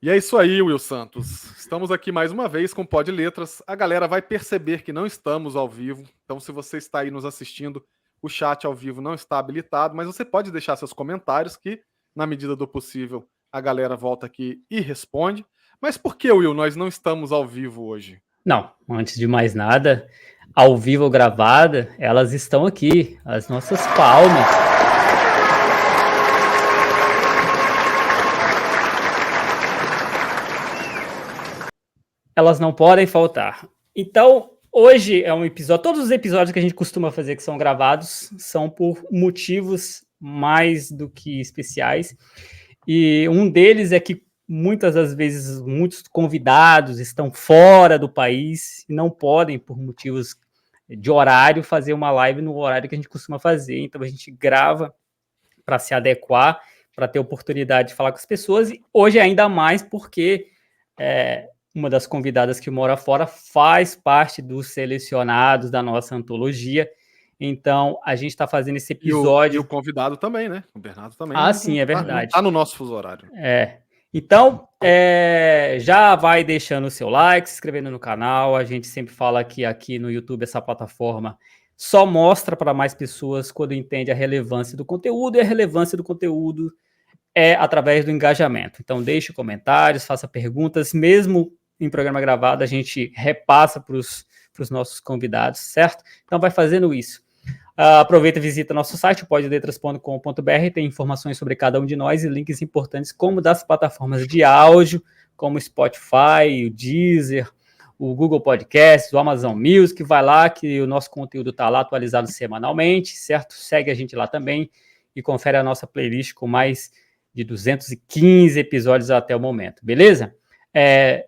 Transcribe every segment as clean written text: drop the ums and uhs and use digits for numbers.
E é isso aí, Will Santos. Estamos aqui mais uma vez com o Pod Letras. A galera vai perceber que não estamos ao vivo. Então, se você está aí nos assistindo, o chat ao vivo não está habilitado, mas você pode deixar seus comentários que, na medida do possível, a galera volta aqui e responde. Mas por que, Will, nós não estamos ao vivo hoje? Não, antes de mais nada, ao vivo ou gravada, elas estão aqui, as nossas palmas. Elas não podem faltar. Então, hoje é um episódio. Todos os episódios que a gente costuma fazer que são gravados são por motivos mais do que especiais. E um deles é que muitas das vezes muitos convidados estão fora do país e não podem, por motivos de horário, fazer uma live no horário que a gente costuma fazer. Então a gente grava para se adequar, para ter oportunidade de falar com as pessoas. E hoje ainda mais porque uma das convidadas que mora fora faz parte dos selecionados da nossa antologia. Então, a gente está fazendo esse episódio... E o convidado também, né? O Bernardo também. Sim, é verdade. Não está no nosso fuso horário. Então, já vai deixando o seu like, se inscrevendo no canal. A gente sempre fala que aqui no YouTube, essa plataforma só mostra para mais pessoas quando entende a relevância do conteúdo, e a relevância do conteúdo é através do engajamento. Então, deixe comentários, faça perguntas, mesmo em programa gravado, a gente repassa para os nossos convidados, certo? Então, vai fazendo isso. Aproveita e visita nosso site, podletras.com.br, tem informações sobre cada um de nós e links importantes, como das plataformas de áudio, como o Spotify, o Deezer, o Google Podcasts, o Amazon Music. Vai lá que o nosso conteúdo está lá atualizado semanalmente, certo? Segue a gente lá também e confere a nossa playlist com mais de 215 episódios até o momento, beleza?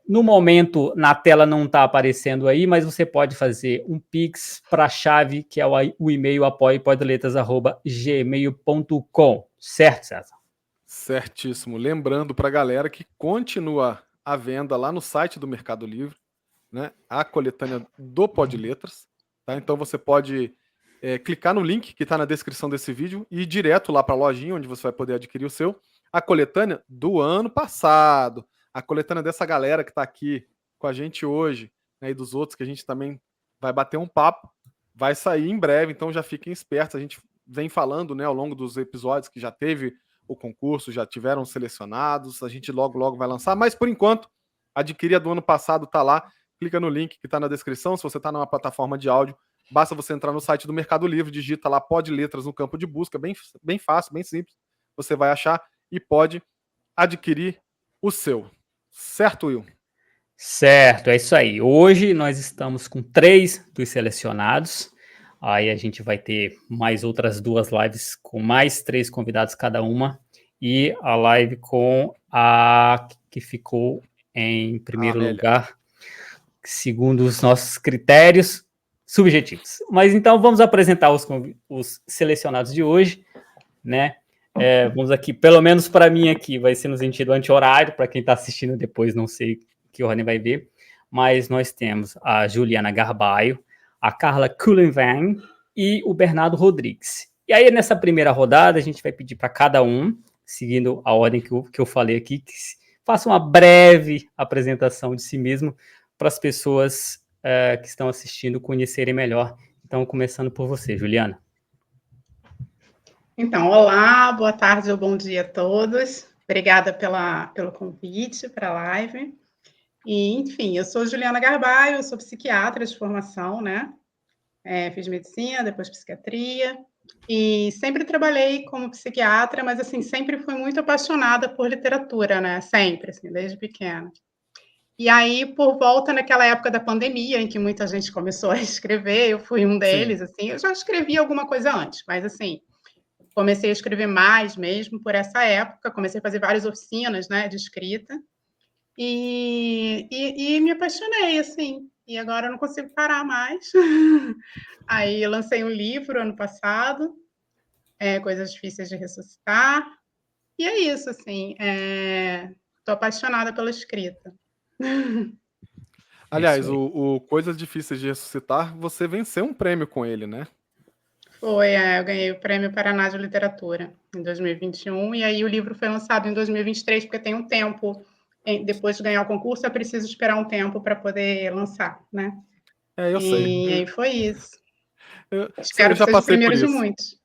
No momento, na tela não está aparecendo aí, mas você pode fazer um Pix para a chave, que é o e-mail apoiepodletras@gmail.com. Certo, César? Certíssimo. Lembrando para a galera que continua a venda lá no site do Mercado Livre, né? A coletânea do Pod Letras. Tá? Então você pode clicar no link que está na descrição desse vídeo e ir direto lá para a lojinha, onde você vai poder adquirir o seu. A coletânea do ano passado. A coletânea dessa galera que está aqui com a gente hoje, né, e dos outros que a gente também vai bater um papo, vai sair em breve, então já fiquem espertos. A gente vem falando, né, ao longo dos episódios que já teve o concurso, já tiveram selecionados, a gente logo vai lançar, mas por enquanto, adquirir a do ano passado está lá, clica no link que está na descrição. Se você está numa plataforma de áudio, basta você entrar no site do Mercado Livre, digita lá Pod Letras no campo de busca, bem fácil, bem simples, você vai achar e pode adquirir o seu. Certo, Will? Certo, é isso aí. Hoje nós estamos com 3 dos selecionados. Aí a gente vai ter mais outras 2 lives com mais 3 convidados cada uma. E a live com a que ficou em primeiro lugar, segundo os nossos critérios subjetivos. Mas então vamos apresentar os selecionados de hoje, né? Vamos aqui, pelo menos para mim aqui, vai ser no sentido anti-horário, para quem está assistindo depois, não sei que ordem vai ver, mas nós temos a Juliana Garbaio, a Carla Cullenvan e o Bernardo Rodrigues. E aí, nessa primeira rodada, a gente vai pedir para cada um, seguindo a ordem que eu falei aqui, que faça uma breve apresentação de si mesmo para as pessoas que estão assistindo conhecerem melhor. Então, começando por você, Juliana. Então, olá, boa tarde ou bom dia a todos. Obrigada pelo convite para a live. E, enfim, eu sou Juliana Garbaio, eu sou psiquiatra de formação, né? Fiz medicina, depois psiquiatria, e sempre trabalhei como psiquiatra, mas, assim, sempre fui muito apaixonada por literatura, né? Sempre, assim, desde pequena. E aí, por volta naquela época da pandemia, em que muita gente começou a escrever, eu fui um deles, assim, eu já escrevi alguma coisa antes, mas, assim, comecei a escrever mais mesmo por essa época, comecei a fazer várias oficinas, né, de escrita, e me apaixonei, assim, e agora eu não consigo parar mais. Aí eu lancei um livro ano passado, Coisas Difíceis de Ressuscitar, e é isso, assim, estou apaixonada pela escrita. Aliás, o Coisas Difíceis de Ressuscitar, você venceu um prêmio com ele, né? Foi, eu ganhei o Prêmio Paraná de Literatura em 2021, e aí o livro foi lançado em 2023, porque tem um tempo depois de ganhar o concurso, é preciso esperar um tempo para poder lançar, né? Eu sei. E aí foi isso. Eu Espero que já seja o passei por primeiro de isso. muitos.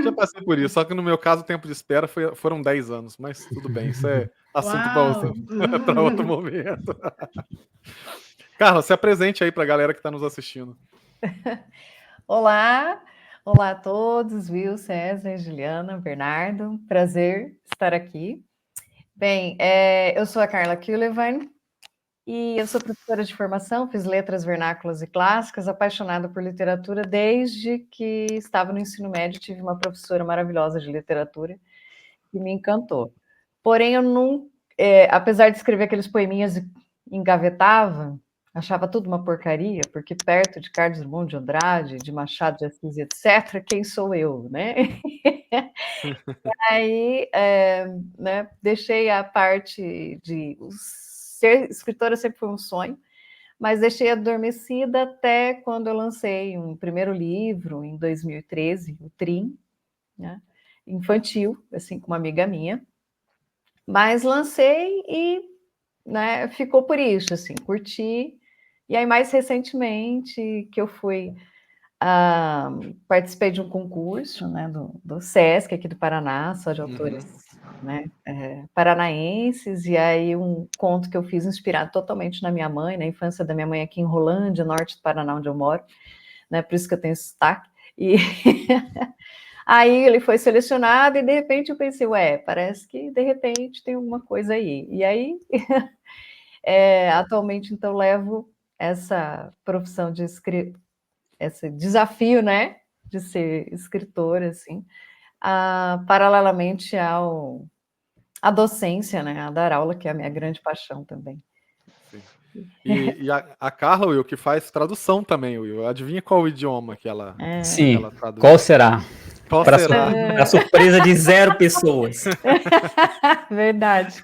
Já passei por isso, só que no meu caso o tempo de espera foram 10 anos, mas tudo bem, isso é assunto para Uau! outro momento. Carla, se apresente aí para a galera que está nos assistindo. Olá, olá a todos, Will, César, Juliana, Bernardo, prazer estar aqui. Bem, eu sou a Carla Kuhlevine e eu sou professora de formação, fiz letras vernáculas e clássicas, apaixonada por literatura desde que estava no ensino médio, tive uma professora maravilhosa de literatura que me encantou. Porém, eu não, apesar de escrever aqueles poeminhas e engavetava, achava tudo uma porcaria, porque perto de Carlos Drummond de Andrade, de Machado de Assis, etc., quem sou eu, né? Aí, né, deixei a parte de ser escritora sempre foi um sonho, mas deixei adormecida até quando eu lancei um primeiro livro em 2013, o Trim, né, infantil, assim, com uma amiga minha. Mas lancei e, né, ficou por isso, assim, curti. E aí, mais recentemente, que eu fui, participei de um concurso, né, do SESC, aqui do Paraná, só de autores, né, paranaenses, e aí um conto que eu fiz inspirado totalmente na minha mãe, na infância da minha mãe aqui em Rolândia, norte do Paraná, onde eu moro, né, por isso que eu tenho esse sotaque. E aí ele foi selecionado e de repente eu pensei, parece que de repente tem alguma coisa aí. E aí, atualmente, então, levo essa profissão de escritor, esse desafio, né, de ser escritora, assim, paralelamente à docência, né, a dar aula, que é a minha grande paixão também. Sim. E a Carla, Will, que faz tradução também, Will. Adivinha qual o idioma que ela, Sim, ela traduz? qual será? Qual Para será? a surpresa de 0 pessoas. Verdade.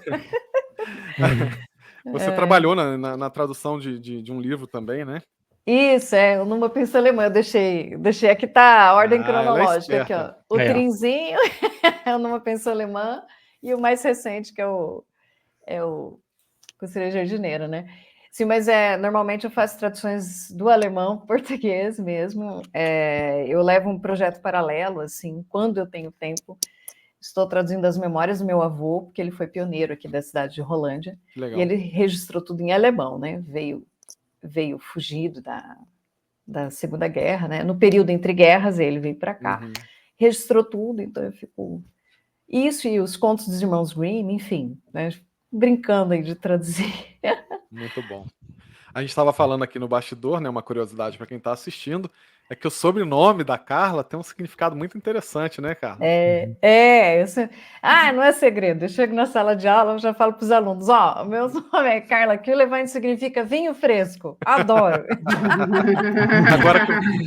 Você trabalhou na tradução de um livro também, né? Isso, o Numa Pensa Alemã, eu deixei aqui, tá a ordem Ela é cronológica, aqui, esperta. ó, o Trinzinho, é o Numa Pensa Alemã, e o mais recente, que é o Costureira Jardineira, né? Sim, mas normalmente eu faço traduções do alemão para português mesmo, eu levo um projeto paralelo, assim, quando eu tenho tempo, estou traduzindo as memórias do meu avô, porque ele foi pioneiro aqui da cidade de Rolândia, Legal. e ele registrou tudo em alemão, né? Veio fugido da Segunda Guerra, né? No período entre guerras, ele veio para cá, registrou tudo, então eu fico... Isso e os contos dos irmãos Grimm, enfim, né? Brincando aí de traduzir. Muito bom. A gente estava falando aqui no bastidor, né? Uma curiosidade para quem está assistindo, é que o sobrenome da Carla tem um significado muito interessante, né, Carla? Não é segredo. Eu chego na sala de aula, eu já falo para os alunos: o meu nome é Carla Kuhlevine, significa vinho fresco. Adoro.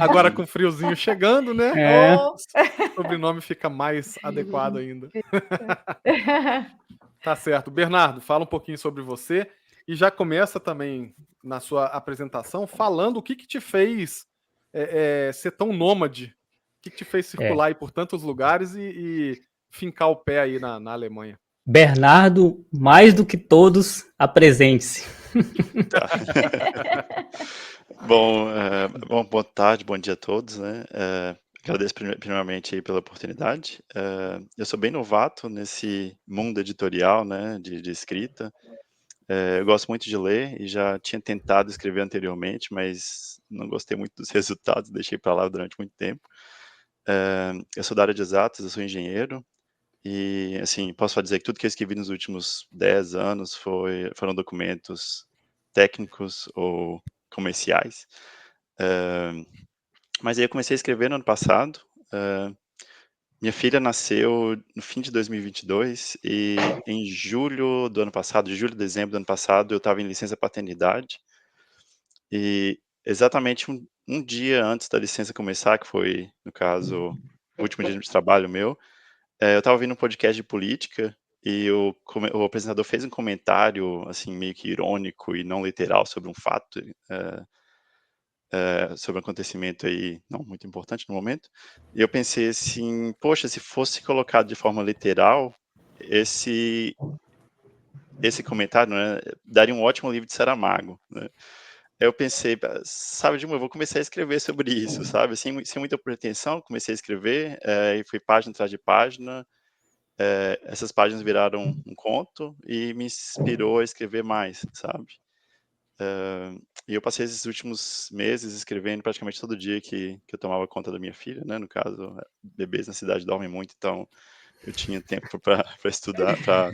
Agora com friozinho chegando, né? O sobrenome fica mais adequado ainda. Tá certo. Bernardo, fala um pouquinho sobre você e já começa também na sua apresentação falando o que te fez ser tão nômade, o que te fez circular aí por tantos lugares e fincar o pé aí na Alemanha. Bernardo, mais do que todos, apresente-se. Tá. Bom, boa tarde, bom dia a todos, né? Agradeço primeiramente aí pela oportunidade. Eu sou bem novato nesse mundo editorial, né, de escrita. Eu gosto muito de ler e já tinha tentado escrever anteriormente, mas não gostei muito dos resultados, deixei para lá durante muito tempo. Eu sou da área de exatas, eu sou engenheiro e, assim, posso dizer que tudo que eu escrevi nos últimos 10 anos foram documentos técnicos ou comerciais. Mas aí eu comecei a escrever no ano passado. Minha filha nasceu no fim de 2022 e em julho do ano passado, dezembro do ano passado, eu estava em licença paternidade. E exatamente um dia antes da licença começar, que foi, no caso, o último dia de trabalho meu, eu estava ouvindo um podcast de política e o apresentador fez um comentário, assim, meio que irônico e não literal sobre um fato, sobre um acontecimento aí não muito importante no momento. E eu pensei assim, poxa, se fosse colocado de forma literal, esse esse comentário, né, daria um ótimo livro de Saramago, né. Eu pensei, sabe, eu vou começar a escrever sobre isso, sabe, sem muita pretensão, comecei a escrever, e fui página atrás de página, essas páginas viraram um conto e me inspirou a escrever mais, sabe. E eu passei esses últimos meses escrevendo praticamente todo dia que eu tomava conta da minha filha, né, no caso, bebês na cidade dormem muito, então eu tinha tempo para estudar, para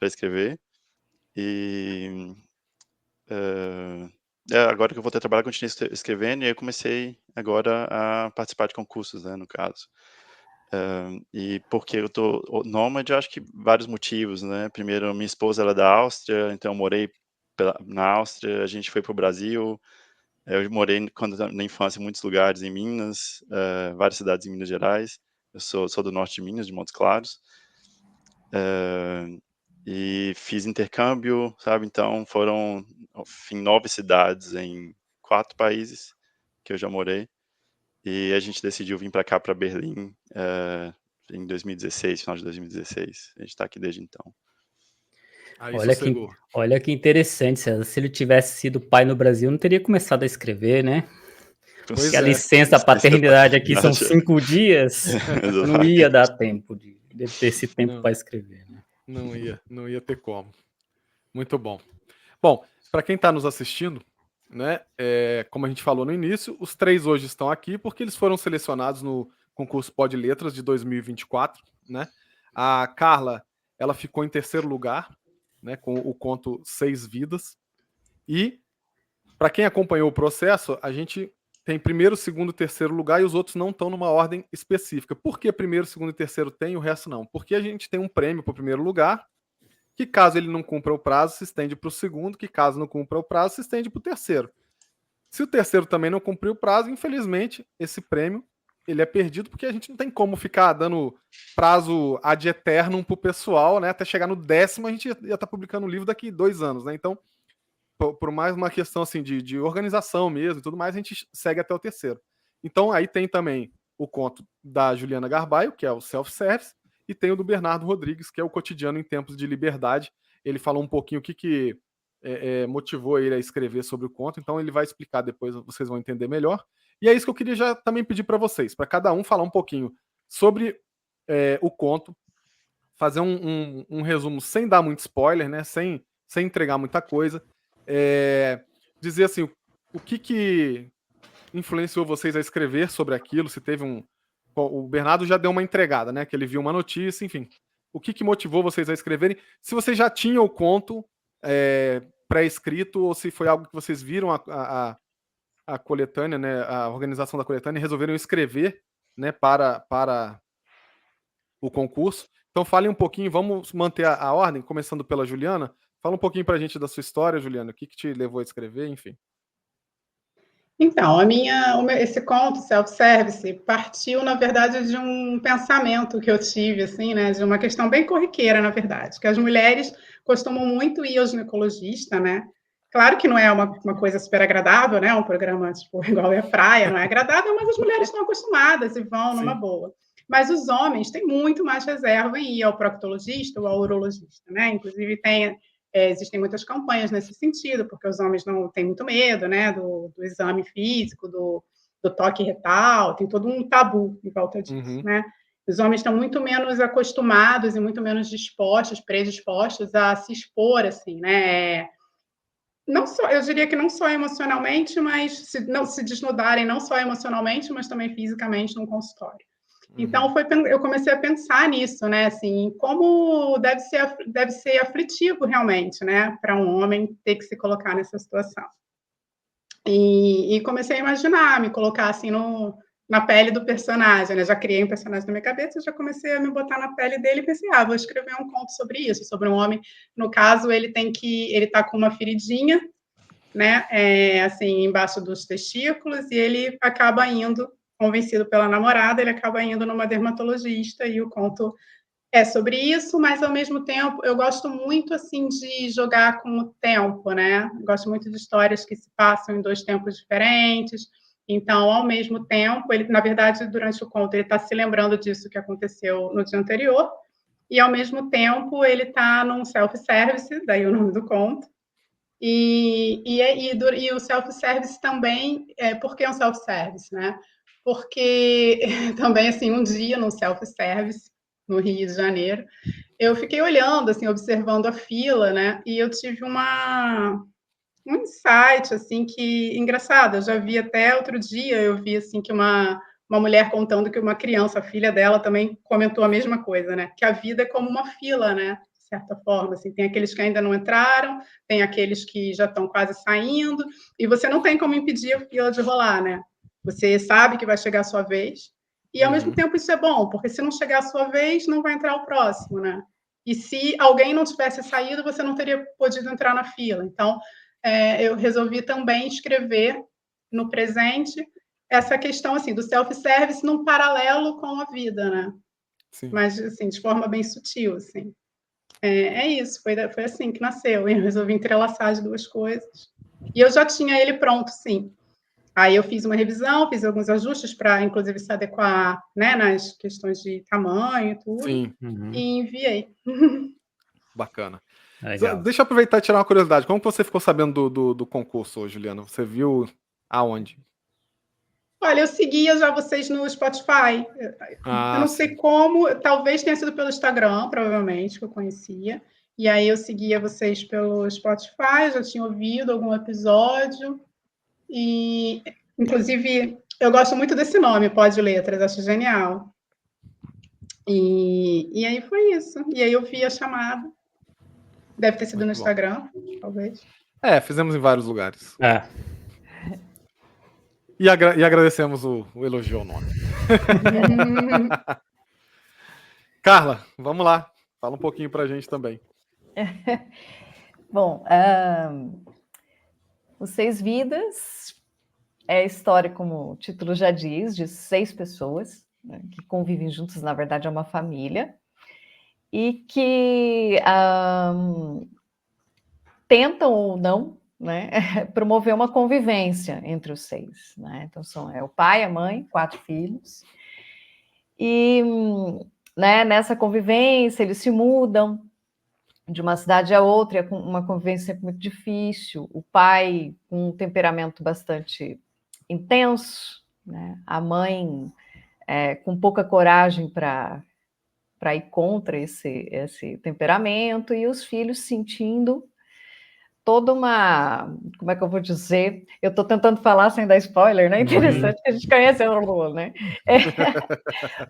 escrever. E, agora que eu voltei a trabalhar, continuei escrevendo, e aí eu comecei agora a participar de concursos, né, no caso. E porque eu tô nômade, eu acho que vários motivos, né. Primeiro, minha esposa ela é da Áustria, então eu morei na Áustria, a gente foi para o Brasil, eu morei na infância em muitos lugares em Minas, várias cidades em Minas Gerais. Eu sou do norte de Minas, de Montes Claros. E fiz intercâmbio, sabe, então foram, enfim, 9 cidades em 4 países que eu já morei, e a gente decidiu vir para cá, para Berlim, em 2016, final de 2016. A gente está aqui desde então. Aí sossegou. Olha que interessante, César. Se ele tivesse sido pai no Brasil, não teria começado a escrever, né? Pois Porque a é. licença paternidade aqui são 5 dias, não ia Exatamente. dar tempo de ter esse tempo Não. para escrever, né? Não ia ter como. Muito bom. Bom, para quem está nos assistindo, né, como a gente falou no início, os 3 hoje estão aqui porque eles foram selecionados no concurso Pod Letras de 2024, né? A Carla, ela ficou em terceiro lugar, né, com o conto 6 Vidas. E para quem acompanhou o processo, a gente tem primeiro, segundo, terceiro lugar e os outros não estão numa ordem específica. Por que primeiro, segundo e terceiro tem e o resto não? Porque a gente tem um prêmio para o primeiro lugar, que caso ele não cumpra o prazo, se estende para o segundo, que caso não cumpra o prazo, se estende para o terceiro. Se o terceiro também não cumprir o prazo, infelizmente, esse prêmio ele é perdido, porque a gente não tem como ficar dando prazo ad eternum pro pessoal, né? Até chegar no 10º, a gente ia estar publicando o livro daqui 2 anos, né? Então, por mais uma questão assim de organização mesmo e tudo mais, a gente segue até o terceiro. Então, aí tem também o conto da Juliana Garbaio, que é o Self-Service, e tem o do Bernardo Rodrigues, que é o Cotidiano em Tempos de Liberdade. Ele falou um pouquinho o que motivou ele a escrever sobre o conto, então ele vai explicar depois, vocês vão entender melhor. E é isso que eu queria já também pedir para vocês, para cada um falar um pouquinho sobre o conto, fazer um resumo sem dar muito spoiler, né? Sem entregar muita coisa. Dizer assim, o que influenciou vocês a escrever sobre aquilo, se teve um... O Bernardo já deu uma entregada, né? Que ele viu uma notícia, enfim. O que motivou vocês a escreverem? Se vocês já tinham o conto pré-escrito ou se foi algo que vocês viram a coletânea, né? A organização da coletânea e resolveram escrever, né? Para o concurso. Então falem um pouquinho, vamos manter a ordem, começando pela Juliana. Fala um pouquinho pra gente da sua história, Juliana, o que te levou a escrever, enfim. Então, esse conto, Self-Service, partiu, na verdade, de um pensamento que eu tive, assim, né, de uma questão bem corriqueira, na verdade, que as mulheres costumam muito ir ao ginecologista, né? Claro que não é uma coisa super agradável, né? Um programa, tipo, igual é praia, não é agradável, mas as mulheres estão acostumadas e vão numa boa. Mas os homens têm muito mais reserva em ir ao proctologista ou ao urologista, né? Inclusive, existem muitas campanhas nesse sentido, porque os homens não têm muito medo, né, do exame físico, do toque retal, tem todo um tabu em volta disso, né? Os homens estão muito menos acostumados e muito menos predispostos a se expor, assim, né? Não só, eu diria que não só emocionalmente, mas se desnudarem não só emocionalmente, mas também fisicamente num consultório. Então, eu comecei a pensar nisso, né? Assim, como deve ser aflitivo realmente, né? Para um homem ter que se colocar nessa situação. E comecei a imaginar, me colocar assim na pele do personagem, né? Já criei um personagem na minha cabeça, já comecei a me botar na pele dele e pensei, vou escrever um conto sobre isso, sobre um homem. No caso, ele tá com uma feridinha, né? Assim, embaixo dos testículos, e ele acaba indo, convencido pela namorada, ele acaba indo numa dermatologista, e o conto é sobre isso, mas ao mesmo tempo eu gosto muito assim de jogar com o tempo, né? Gosto muito de histórias que se passam em 2 tempos diferentes. Então, ao mesmo tempo, ele, na verdade, durante o conto, ele está se lembrando disso que aconteceu no dia anterior, e ao mesmo tempo ele está num self-service, daí o nome do conto, e o self-service também, por que um self-service, né? Porque também, assim, um dia no self-service, no Rio de Janeiro, eu fiquei olhando, assim, observando a fila, né? E eu tive um insight, assim, que engraçado, eu já vi até outro dia, eu vi, assim, que uma mulher contando que uma criança, a filha dela, também comentou a mesma coisa, né? Que a vida é como uma fila, né? De certa forma, assim, tem aqueles que ainda não entraram, tem aqueles que já estão quase saindo, e você não tem como impedir a fila de rolar, né? Você sabe que vai chegar a sua vez, e ao mesmo tempo isso é bom, porque se não chegar a sua vez, não vai entrar o próximo, né? E se alguém não tivesse saído, você não teria podido entrar na fila. Então, eu resolvi também escrever no presente essa questão assim do self-service num paralelo com a vida, né? Sim. Mas assim, de forma bem sutil, assim. É isso, foi assim que nasceu. Eu resolvi entrelaçar as duas coisas. E eu já tinha ele pronto, sim. Aí eu fiz uma revisão, fiz alguns ajustes para, inclusive, se adequar, né, nas questões de tamanho e tudo. Sim. E enviei. Bacana. Legal. Deixa eu aproveitar e tirar uma curiosidade. Como que você ficou sabendo do concurso, Juliana? Você viu aonde? Olha, eu seguia já vocês no Spotify. Eu não sei sim. como, talvez tenha sido pelo Instagram, provavelmente, que eu conhecia. E aí eu seguia vocês pelo Spotify, já tinha ouvido algum episódio. E, inclusive, eu gosto muito desse nome, Pod Letras, acho genial. E aí foi isso. E aí eu vi a chamada. Deve ter sido no Instagram, talvez. Fizemos em vários lugares. É. E agradecemos o elogio ao nome. Carla, vamos lá. Fala um pouquinho pra gente também. Bom, Os 6 Vidas é a história, como o título já diz, de 6 pessoas, né, que convivem juntas, na verdade é uma família, e que tentam ou não, né, promover uma convivência entre os 6. Né? Então são o pai, a mãe, 4 filhos, e né, nessa convivência eles se mudam de uma cidade a outra, é uma convivência muito difícil. O pai com um temperamento bastante intenso, né? A mãe com pouca coragem para ir contra esse temperamento, e os filhos sentindo toda uma... Como é que eu vou dizer? Eu estou tentando falar sem dar spoiler, né? Interessante que a gente conhece o Lula, né?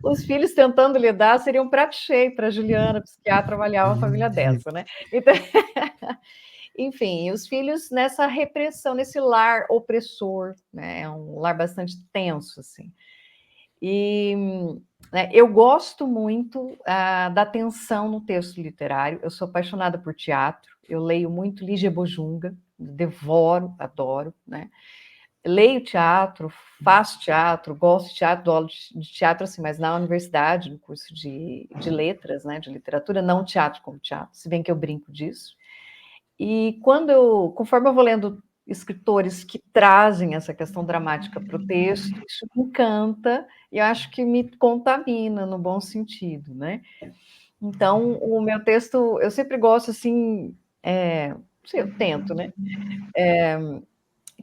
Os filhos tentando lidar seria um prato cheio para a Juliana, psiquiatra, avaliar uma família dessa, né? Então... Enfim, os filhos nessa repressão, nesse lar opressor, né? É um lar bastante tenso, assim. E eu gosto muito da tensão no texto literário. Eu sou apaixonada por teatro, eu leio muito Lígia Bojunga, devoro, adoro, né? Leio teatro, faço teatro, gosto de teatro, dou aula de teatro, assim, mas na universidade, no curso de letras, né, de literatura, não teatro como teatro, se bem que eu brinco disso. E conforme eu vou lendo escritores que trazem essa questão dramática para o texto, isso me encanta e eu acho que me contamina no bom sentido, né? Então, o meu texto, eu sempre gosto, assim, eu tento, né?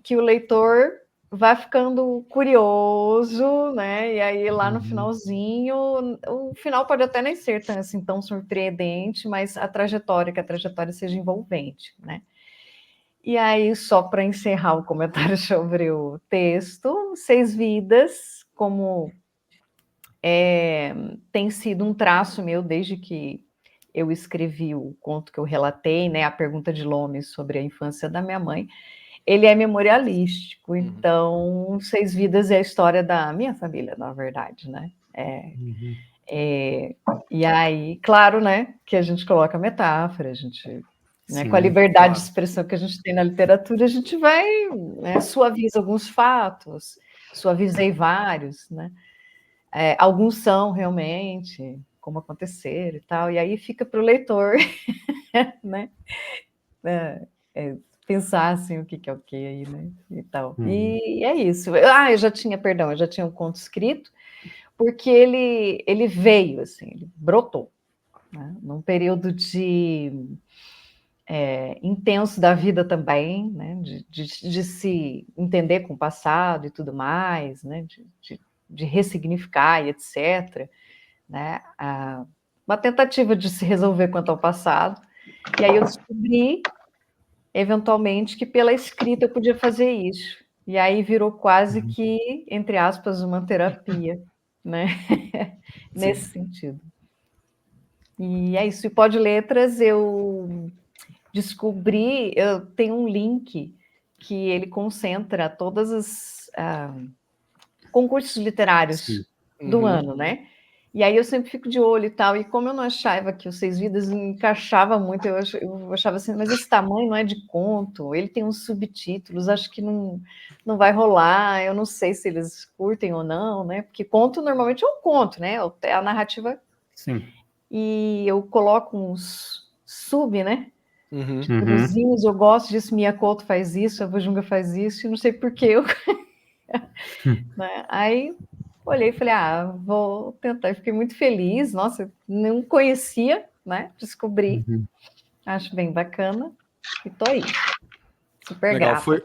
Que o leitor vai ficando curioso, né? E aí lá no finalzinho, o final pode até nem ser tão surpreendente, mas que a trajetória seja envolvente, né? E aí, só para encerrar o comentário sobre o texto, 6 Vidas, como tem sido um traço meu desde que eu escrevi o conto que eu relatei, né? A pergunta de Lomes sobre a infância da minha mãe. Ele é memorialístico, então 6 Vidas é a história da minha família, na verdade, né? E aí, claro, né, que a gente coloca metáfora, a gente, né, com a liberdade de expressão que a gente tem na literatura, a gente vai, né, suaviza alguns fatos, suavizei vários, né? Alguns são realmente como aconteceram e tal, e aí fica para o leitor, né? Pensar assim o que é o que aí, né? E tal. E é isso. Eu já tinha um conto escrito, porque ele veio, assim, ele brotou. né? Num período intenso da vida também, né? De se entender com o passado e tudo mais, né? De ressignificar e etc., né? Uma tentativa de se resolver quanto ao passado. E aí eu descobri, eventualmente, que pela escrita eu podia fazer isso. E aí virou quase que, entre aspas, uma terapia, né? Nesse sentido. E é isso. E Pod Letras, eu descobri, eu tenho um link que ele concentra todos os concursos literários do ano, né? E aí eu sempre fico de olho e tal, e como eu não achava que o Seis Vidas encaixava muito, eu achava assim, mas esse tamanho não é de conto, ele tem uns subtítulos, acho que não vai rolar, eu não sei se eles curtem ou não, né? Porque conto normalmente é um conto, né? É a narrativa. Sim. E eu coloco uns né? Uhum. Tirozinhos, eu gosto disso, Mia Couto faz isso, a Vojunga faz isso, e não sei porquê eu. Né? Aí olhei e falei, vou tentar. Eu fiquei muito feliz, nossa, não conhecia, né? Descobri, acho bem bacana, e tô aí. Super Legal, grata.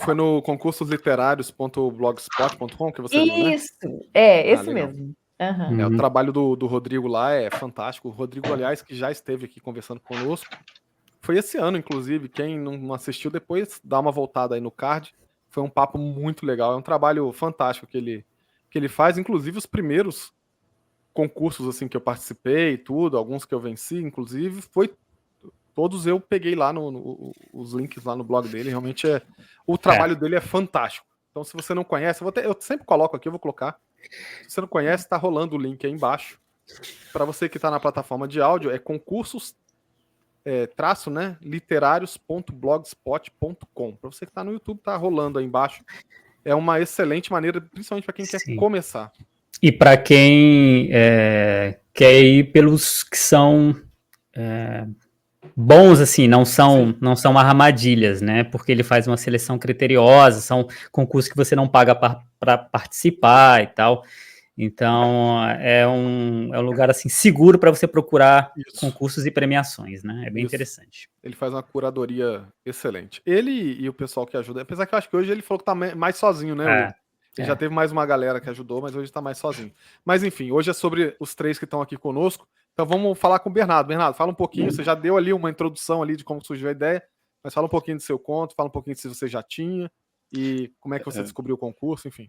foi no concursosliterários.blogspot.com que você viu, né? Isso, esse legal. mesmo. Uhum. O trabalho do Rodrigo lá é fantástico. O Rodrigo, aliás, que já esteve aqui conversando conosco, foi esse ano, inclusive. Quem não assistiu, depois dá uma voltada aí no card. Foi um papo muito legal. É um trabalho fantástico que ele faz. Inclusive, os primeiros concursos assim que eu participei e tudo, alguns que eu venci, inclusive, todos eu peguei lá os links lá no blog dele. Realmente o trabalho dele é fantástico. Então, se você não conhece, eu sempre coloco aqui, eu vou colocar. Se você não conhece, tá rolando o link aí embaixo. Para você que está na plataforma de áudio, é concursos né, literários.blogspot.com. Para você que está no YouTube, tá rolando aí embaixo. É uma excelente maneira, principalmente para quem quer começar. E para quem quer ir pelos que são bons, assim, não são armadilhas, né? Porque ele faz uma seleção criteriosa, são concursos que você não paga para participar e tal. Então, é um lugar assim seguro para você procurar concursos e premiações, né? É bem interessante. Ele faz uma curadoria excelente. Ele e o pessoal que ajuda, apesar que eu acho que hoje ele falou que tá mais sozinho, né, Will? Ele já teve mais uma galera que ajudou, mas hoje tá mais sozinho. Mas enfim, hoje é sobre os três que estão aqui conosco. Então vamos falar com o Bernardo. Bernardo, fala um pouquinho, você já deu ali uma introdução ali de como surgiu a ideia, mas fala um pouquinho do seu conto, fala um pouquinho de se você já tinha e como é que você descobriu o concurso, enfim.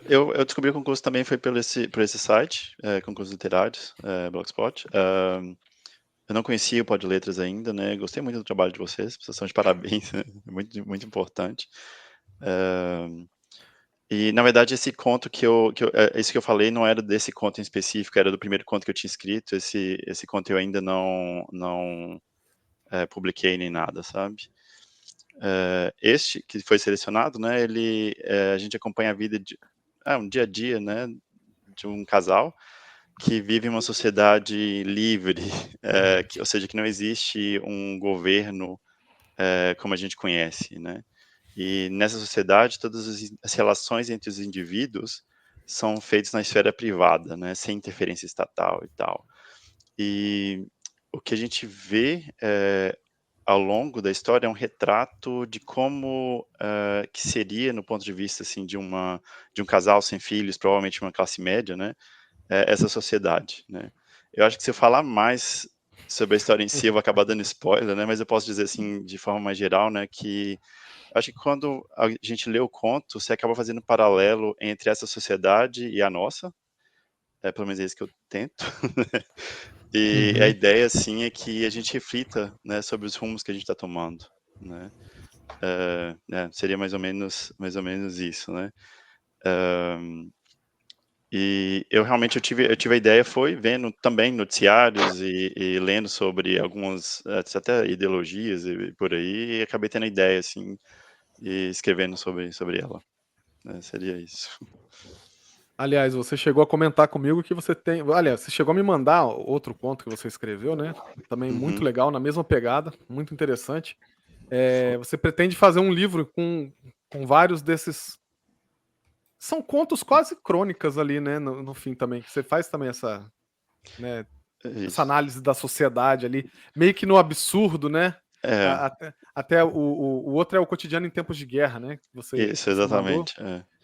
Eu descobri o concurso também foi por esse site, Concursos Literários, Blogspot. Eu não conhecia o Pod Letras ainda, né? Gostei muito do trabalho de vocês são de parabéns, né? Muito, muito importante. E, na verdade, esse conto isso que eu falei não era desse conto em específico, era do primeiro conto que eu tinha escrito. Esse conto eu ainda não publiquei nem nada, sabe? Este que foi selecionado, né? A gente acompanha a vida um dia a dia, né? De um casal que vive em uma sociedade livre, ou seja, que não existe um governo como a gente conhece, né? E nessa sociedade, todas as relações entre os indivíduos são feitas na esfera privada, né? Sem interferência estatal e tal. E o que a gente vê ao longo da história é um retrato de como que seria, no ponto de vista assim, de um casal sem filhos, provavelmente uma classe média, né? Essa sociedade, né? Eu acho que se eu falar mais sobre a história em si, eu vou acabar dando spoiler, né? Mas eu posso dizer assim, de forma mais geral, né? Que eu acho que quando a gente lê o conto, você acaba fazendo um paralelo entre essa sociedade e a nossa. Pelo menos é isso que eu tento. E a ideia, assim, é que a gente reflita, né, sobre os rumos que a gente está tomando, né? Seria mais ou menos isso, né? E eu realmente tive a ideia foi vendo também noticiários e lendo sobre algumas até ideologias e por aí, e acabei tendo a ideia assim e escrevendo sobre ela. Seria isso. Aliás, você chegou a comentar comigo que você tem. Aliás, você chegou a me mandar outro conto que você escreveu, né? Também muito legal, na mesma pegada, muito interessante. Você pretende fazer um livro com vários desses. São contos quase crônicas ali, né? No fim também. Que você faz também essa. Né? essa análise da sociedade ali, meio que no absurdo, né? Até o outro é o Cotidiano em Tempos de Guerra, né? Isso, exatamente.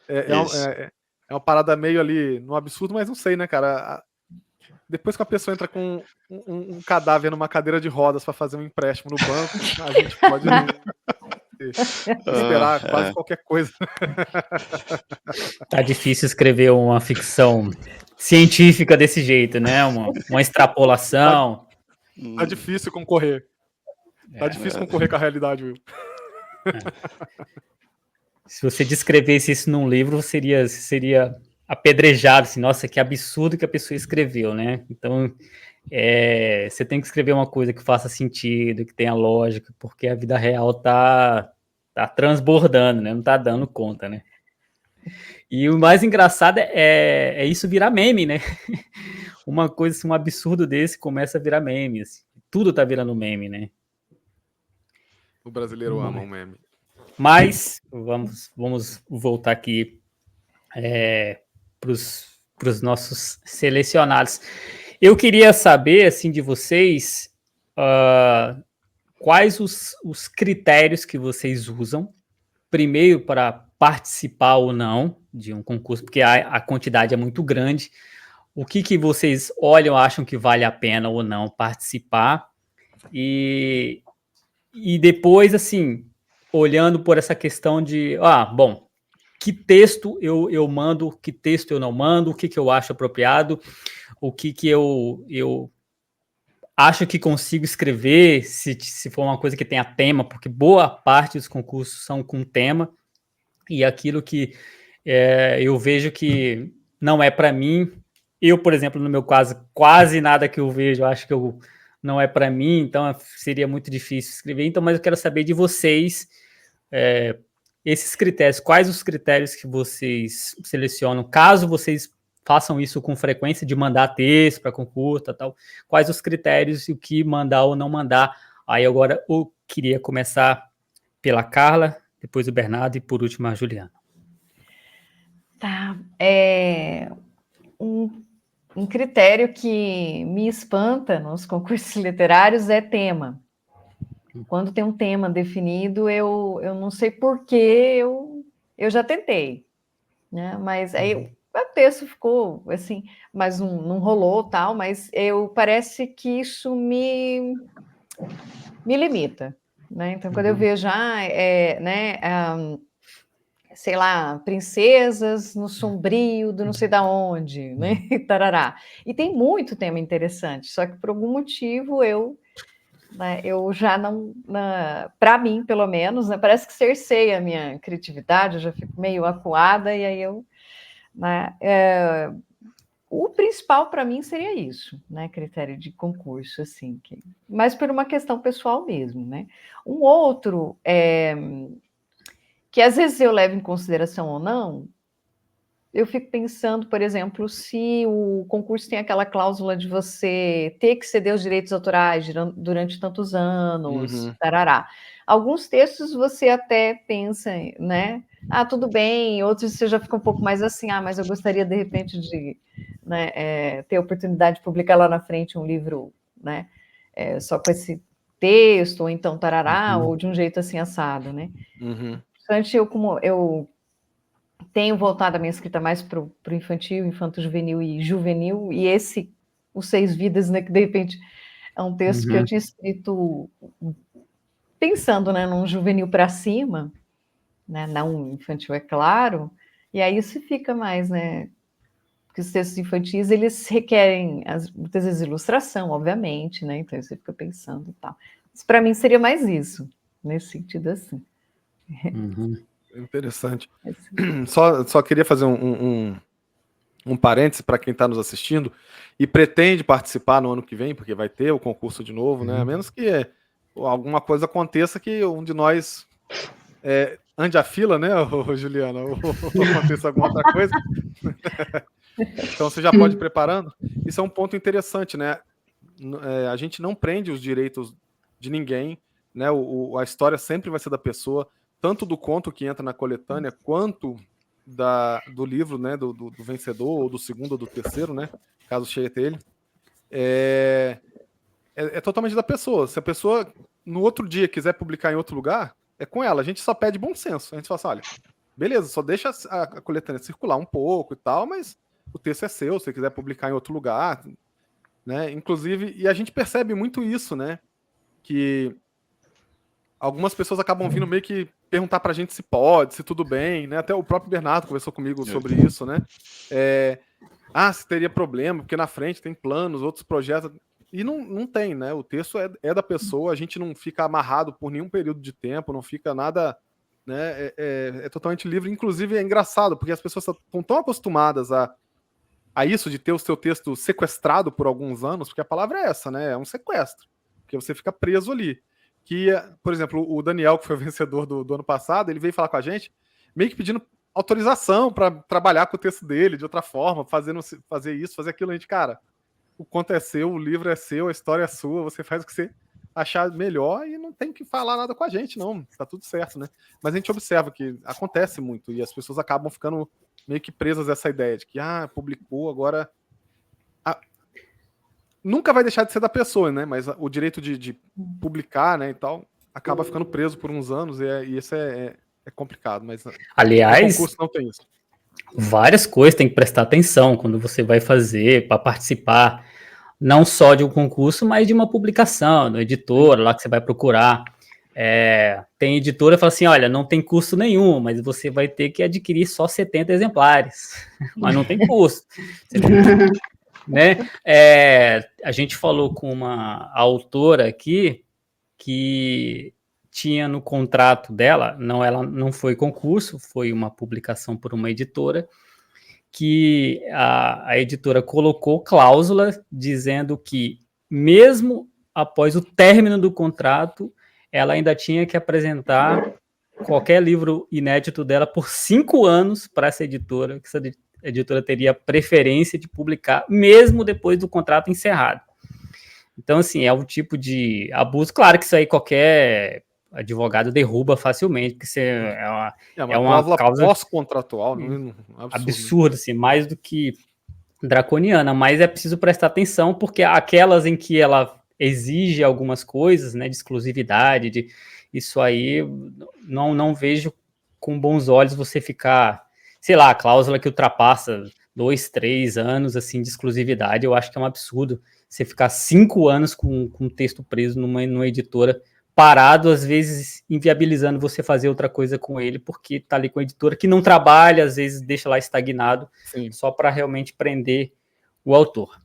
É uma parada meio ali no absurdo, mas não sei, né, cara? Depois que a pessoa entra com um cadáver numa cadeira de rodas para fazer um empréstimo no banco, a gente pode esperar quase qualquer coisa. Tá difícil escrever uma ficção científica desse jeito, né? Uma extrapolação. Tá difícil concorrer. Tá difícil concorrer com a realidade, Will. Se você descrevesse isso num livro, seria apedrejado, assim, nossa, que absurdo que a pessoa escreveu, né? Então, você tem que escrever uma coisa que faça sentido, que tenha lógica, porque a vida real tá transbordando, né? Não tá dando conta, né? E o mais engraçado é isso virar meme, né? Uma coisa, assim, um absurdo desse começa a virar meme, assim. Tudo tá virando meme, né? O brasileiro ama um meme. Mas vamos voltar aqui para os nossos selecionados. Eu queria saber, assim, de vocês, quais os critérios que vocês usam, primeiro para participar ou não de um concurso, porque a quantidade é muito grande. O que vocês olham, acham que vale a pena ou não participar? E depois, assim, olhando por essa questão de, bom, que texto eu mando, que texto eu não mando, o que eu acho apropriado, o que eu acho que consigo escrever, se for uma coisa que tenha tema, porque boa parte dos concursos são com tema, e aquilo que eu vejo que não é para mim, eu, por exemplo, no meu caso, quase nada que eu vejo, acho que não é para mim, então seria muito difícil escrever. Então, mas eu quero saber de vocês esses critérios, quais os critérios que vocês selecionam, caso vocês façam isso com frequência, de mandar texto para concurso, tal, quais os critérios e o que mandar ou não mandar. Aí agora eu queria começar pela Carla, depois o Bernardo e por último a Juliana. Tá, um critério que me espanta nos concursos literários é tema. Quando tem um tema definido, eu não sei por que eu já tentei, né? Mas aí o texto ficou assim, mas não rolou tal, mas parece que isso me limita, né? Então, quando eu vejo, sei lá, princesas no sombrio do não sei da onde, né? Tarará. E tem muito tema interessante, só que por algum motivo eu já não, para mim, pelo menos, né, parece que cerceia a minha criatividade, eu já fico meio acuada, e aí o principal para mim seria isso, né, critério de concurso, assim, mas por uma questão pessoal mesmo, né. Um outro, que às vezes eu levo em consideração ou não, eu fico pensando, por exemplo, se o concurso tem aquela cláusula de você ter que ceder os direitos autorais durante tantos anos, tarará. Alguns textos você até pensa, né? Tudo bem, outros você já fica um pouco mais assim, mas eu gostaria, de repente, de ter a oportunidade de publicar lá na frente um livro, né? Só com esse texto, ou então tarará, ou de um jeito assim assado, né? Portanto, eu tenho voltado a minha escrita mais para o infantil, infanto-juvenil e juvenil, e Os 6 Vidas, né, que de repente é um texto que eu tinha escrito pensando, né, num juvenil para cima, né, não infantil, é claro, e aí isso fica mais, né, porque os textos infantis, eles requerem, muitas vezes, ilustração, obviamente, né, então você fica pensando e tal. Mas para mim seria mais isso, nesse sentido assim. Interessante. Só queria fazer um parêntese para quem está nos assistindo e pretende participar no ano que vem, porque vai ter o concurso de novo, né? A menos que alguma coisa aconteça que um de nós ande a fila, né, Juliana? Ou aconteça alguma outra coisa. Então você já pode ir preparando. Isso é um ponto interessante, né? A gente não prende os direitos de ninguém, né? A história sempre vai ser da pessoa, tanto do conto que entra na coletânea, quanto do livro, né? Do vencedor, ou do segundo ou do terceiro, né? Caso chegue até ele. é totalmente da pessoa. Se a pessoa no outro dia quiser publicar em outro lugar, é com ela. A gente só pede bom senso. A gente fala assim, olha, beleza, só deixa a coletânea circular um pouco e tal, mas o texto é seu, se você quiser publicar em outro lugar, né? Inclusive, e a gente percebe muito isso, né? Que algumas pessoas acabam vindo meio que perguntar pra gente se pode, se tudo bem, né? Até o próprio Bernardo conversou comigo sobre isso, né? Se teria problema, porque na frente tem planos, outros projetos. E não tem, né? O texto é da pessoa, a gente não fica amarrado por nenhum período de tempo, não fica nada, né? É totalmente livre. Inclusive é engraçado, porque as pessoas estão tão acostumadas a isso de ter o seu texto sequestrado por alguns anos, porque a palavra é essa, né? É um sequestro, porque você fica preso ali. Que, por exemplo, o Daniel, que foi o vencedor do ano passado, ele veio falar com a gente, meio que pedindo autorização para trabalhar com o texto dele de outra forma, fazer isso, fazer aquilo. A gente, cara, o conto é seu, o livro é seu, a história é sua, você faz o que você achar melhor e não tem que falar nada com a gente, não. Tá tudo certo, né? Mas a gente observa que acontece muito e as pessoas acabam ficando meio que presas a essa ideia de que, publicou, agora... Nunca vai deixar de ser da pessoa, né? Mas o direito de publicar, né, e tal, acaba ficando preso por uns anos e isso é complicado, mas aliás, no concurso não tem isso. Várias coisas tem que prestar atenção quando você vai fazer para participar, não só de um concurso, mas de uma publicação, da editora, lá que você vai procurar. Tem editora que fala assim, olha, não tem custo nenhum, mas você vai ter que adquirir só 70 exemplares, mas não tem custo. Né? A gente falou com uma autora aqui que tinha no contrato dela, ela não foi concurso, foi uma publicação por uma editora, que a editora colocou cláusula dizendo que, mesmo após o término do contrato, ela ainda tinha que apresentar qualquer livro inédito dela por 5 anos para essa editora, que essa editora teria preferência de publicar, mesmo depois do contrato encerrado. Então, assim, é um tipo de abuso. Claro que isso aí qualquer advogado derruba facilmente, porque você é uma cláusula pós-contratual, absurda, assim, mais do que draconiana, mas é preciso prestar atenção, porque aquelas em que ela exige algumas coisas, né, de exclusividade, isso aí, não vejo com bons olhos você ficar, sei lá, a cláusula que ultrapassa 2, 3 anos, assim, de exclusividade, eu acho que é um absurdo você ficar 5 anos com um texto preso numa editora, parado, às vezes inviabilizando você fazer outra coisa com ele, porque tá ali com a editora que não trabalha, às vezes deixa lá estagnado, sim, só para realmente prender o autor.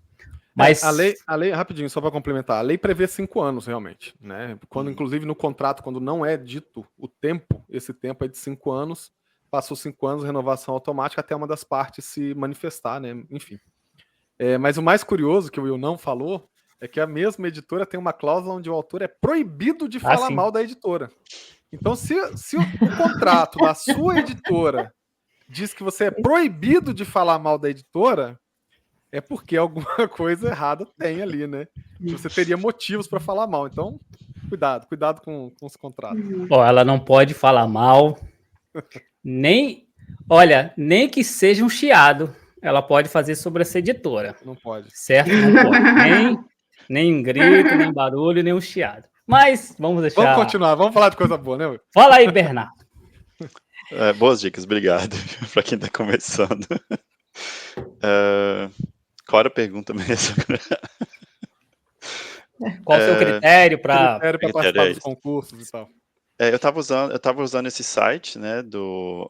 Mas a lei, rapidinho, só para complementar, a lei prevê 5 anos, realmente, né? Quando, inclusive, no contrato, quando não é dito o tempo, esse tempo é de 5 anos, passou 5 anos, renovação automática, até uma das partes se manifestar, né? Enfim. Mas o mais curioso, que o Will não falou, é que a mesma editora tem uma cláusula onde o autor é proibido de falar mal da editora. Então, se o contrato da sua editora diz que você é proibido de falar mal da editora, é porque alguma coisa errada tem ali, né? Você teria motivos para falar mal. Então, cuidado com os contratos. Ela não pode falar mal, nem que seja um chiado, ela pode fazer sobre essa editora. Não pode. Certo? Não pode. Nem grito, nem barulho, nem um chiado. Mas vamos deixar... Vamos continuar, vamos falar de coisa boa, né? Fala aí, Bernardo. Boas dicas, obrigado para quem está começando. Qual era a pergunta mesmo? Qual o seu critério para participar dos concursos e tal? Eu estava usando esse site, né, do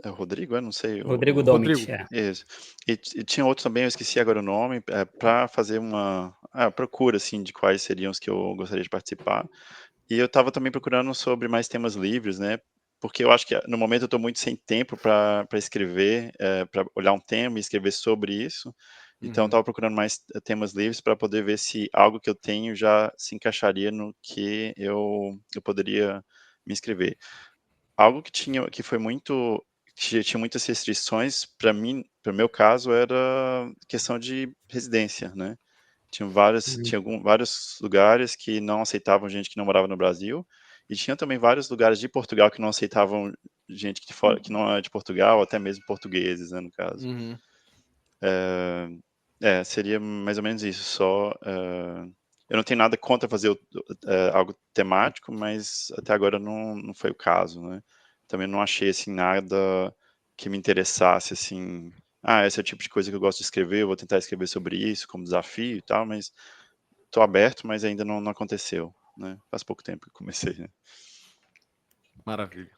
Rodrigo, eu não sei. Rodrigo Domit. Isso. E tinha outros também, eu esqueci agora o nome, para fazer uma procura, assim, de quais seriam os que eu gostaria de participar. E eu estava também procurando sobre mais temas livres, né, porque eu acho que no momento eu estou muito sem tempo para escrever, para olhar um tema e escrever sobre isso. Então, eu estava procurando mais temas livres para poder ver se algo que eu tenho já se encaixaria no que eu poderia me inscrever. Algo que tinha muitas restrições, para mim, para o meu caso, era questão de residência, né? Tinha vários lugares que não aceitavam gente que não morava no Brasil, e tinha também vários lugares de Portugal que não aceitavam gente que não é de Portugal, até mesmo portugueses, né, no caso. Seria mais ou menos isso, só, eu não tenho nada contra fazer algo temático, mas até agora não foi o caso, né. Também não achei, assim, nada que me interessasse, assim, esse é o tipo de coisa que eu gosto de escrever, eu vou tentar escrever sobre isso como desafio e tal, mas tô aberto, mas ainda não aconteceu, né. Faz pouco tempo que comecei, né. Maravilha.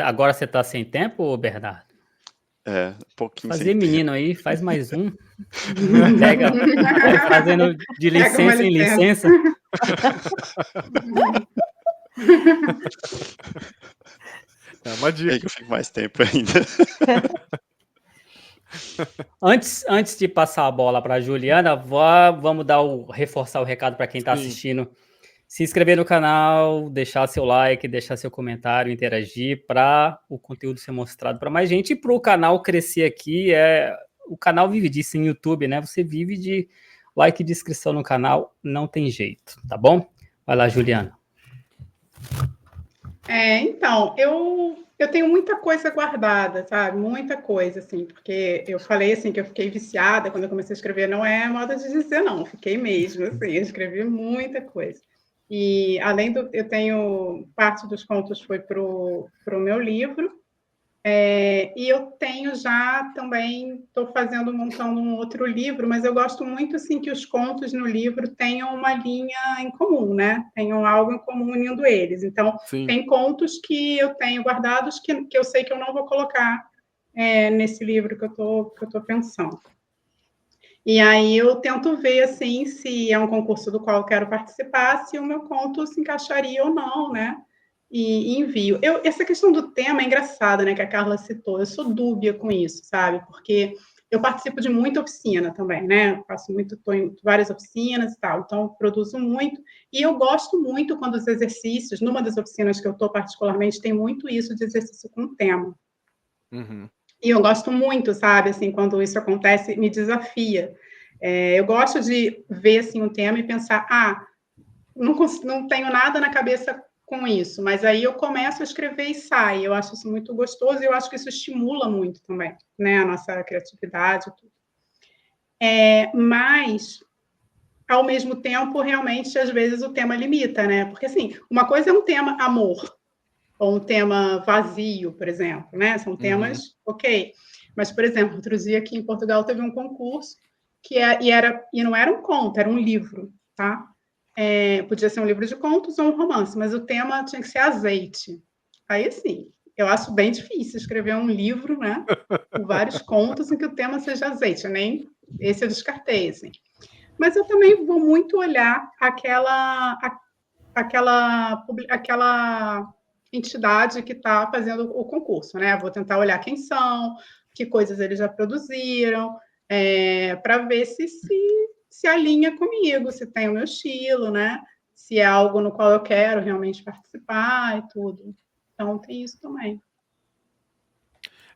Agora você tá sem tempo, Bernardo? Um pouquinho sem Fazer tempo. menino aí, faz mais um. Pega, fazendo de Pega uma licença em licença. licença. É uma Aí dica. que eu fico mais tempo ainda. Antes de passar a bola para a Juliana, vamos reforçar o recado para quem está Sim. assistindo. Se inscrever no canal, deixar seu like, deixar seu comentário, interagir para o conteúdo ser mostrado para mais gente e para o canal crescer aqui. O canal vive disso em YouTube, né? Você vive de like e de inscrição no canal, não tem jeito, tá bom? Vai lá, Juliana. Então, eu tenho muita coisa guardada, sabe? Muita coisa, assim, porque eu falei, assim, que eu fiquei viciada quando eu comecei a escrever, não é moda de dizer, não, fiquei mesmo, assim, eu escrevi muita coisa. E, além eu tenho, parte dos contos foi pro meu livro, e eu tenho já também, estou montando um outro livro, mas eu gosto muito, assim, que os contos no livro tenham uma linha em comum, né? Tenham algo em comum unindo eles. Então, Sim. tem contos que eu tenho guardados que eu sei que eu não vou colocar nesse livro que eu tô pensando. E aí eu tento ver, assim, se é um concurso do qual eu quero participar, se o meu conto se encaixaria ou não, né? E envio. Essa questão do tema é engraçada, né, que a Carla citou. Eu sou dúbia com isso, sabe? Porque eu participo de muita oficina também, né? Estou em várias oficinas e tal, então produzo muito. E eu gosto muito quando os exercícios, numa das oficinas que eu estou particularmente, tem muito isso de exercício com tema. Uhum. E eu gosto muito, sabe, assim, quando isso acontece, me desafia. Eu gosto de ver, assim, um tema e pensar, não tenho nada na cabeça com isso, mas aí eu começo a escrever e sai. Eu acho isso muito gostoso e eu acho que isso estimula muito também, né, a nossa criatividade e tudo. Mas, ao mesmo tempo, realmente, às vezes o tema limita, né? Porque, assim, uma coisa é um tema amor, ou um tema vazio, por exemplo, né? São temas, ok. Mas, por exemplo, outro dia aqui em Portugal teve um concurso e não era um conto, era um livro, tá? Podia ser um livro de contos ou um romance, mas o tema tinha que ser azeite. Aí, assim, eu acho bem difícil escrever um livro, né, com vários contos em que o tema seja azeite. Esse eu descartei, assim. Mas eu também vou muito olhar aquela entidade que está fazendo o concurso, né? Vou tentar olhar quem são, que coisas eles já produziram, para ver se alinha comigo, se tem o meu estilo, né? Se é algo no qual eu quero realmente participar e tudo. Então, tem isso também.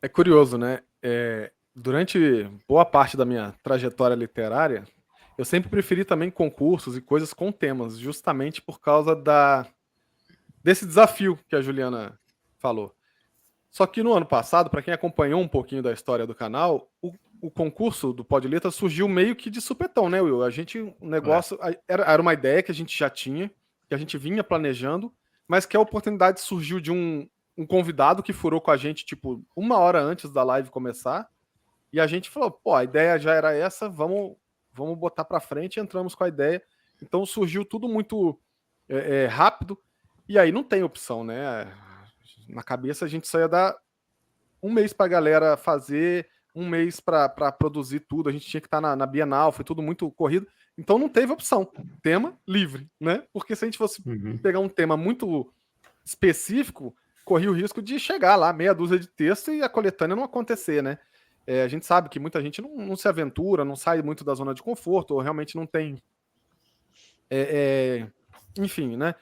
É curioso, né? Durante boa parte da minha trajetória literária, eu sempre preferi também concursos e coisas com temas, justamente por causa desse desafio que a Juliana falou. Só que no ano passado, para quem acompanhou um pouquinho da história do canal, o concurso do Pod Letras surgiu meio que de supetão, né, Will? O negócio era uma ideia que a gente já tinha, que a gente vinha planejando, mas que a oportunidade surgiu de um convidado que furou com a gente, tipo, 1 hora antes da live começar, e a gente falou, pô, a ideia já era essa, vamos botar para frente, e entramos com a ideia. Então surgiu tudo muito rápido, e aí não tem opção, né? Na cabeça a gente só ia dar 1 mês pra galera fazer, 1 mês pra produzir tudo, a gente tinha que estar na Bienal, foi tudo muito corrido, então não teve opção, tema livre, né? Porque se a gente fosse pegar um tema muito específico, corria o risco de chegar lá, meia dúzia de texto e a coletânea não acontecer, né? A gente sabe que muita gente não se aventura, não sai muito da zona de conforto, ou realmente não tem enfim, né?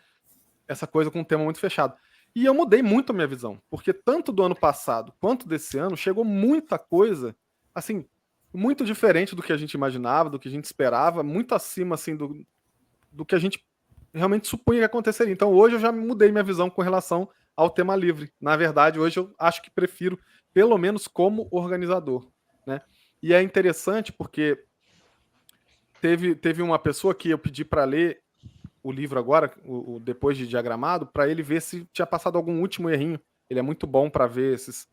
Essa coisa com um tema muito fechado. E eu mudei muito a minha visão, porque tanto do ano passado quanto desse ano chegou muita coisa, assim, muito diferente do que a gente imaginava, do que a gente esperava, muito acima, assim, do que a gente realmente supunha que aconteceria. Então hoje eu já mudei minha visão com relação ao tema livre. Na verdade, hoje eu acho que prefiro, pelo menos como organizador, né? E é interessante porque teve uma pessoa que eu pedi para ler o livro agora, o depois de diagramado, para ele ver se tinha passado algum último errinho. Ele é muito bom para ver esses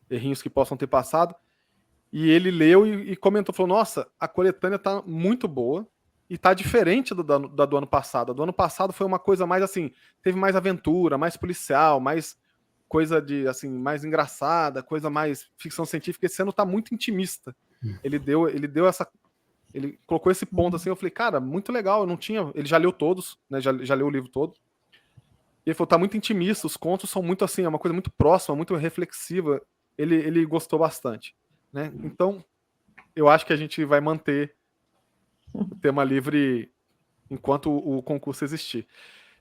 errinhos que possam ter passado. E ele leu e comentou, falou, nossa, a coletânea tá muito boa e tá diferente da do ano passado. A do ano passado foi uma coisa mais assim, teve mais aventura, mais policial, mais coisa de, assim, mais engraçada, coisa mais ficção científica. Esse ano tá muito intimista. Ele colocou esse ponto assim, eu falei, cara, muito legal, eu não tinha... Ele já leu todos, né, já leu o livro todo. E ele falou, tá muito intimista, os contos são muito assim, é uma coisa muito próxima, muito reflexiva. Ele gostou bastante, né? Então, eu acho que a gente vai manter o tema livre enquanto o concurso existir.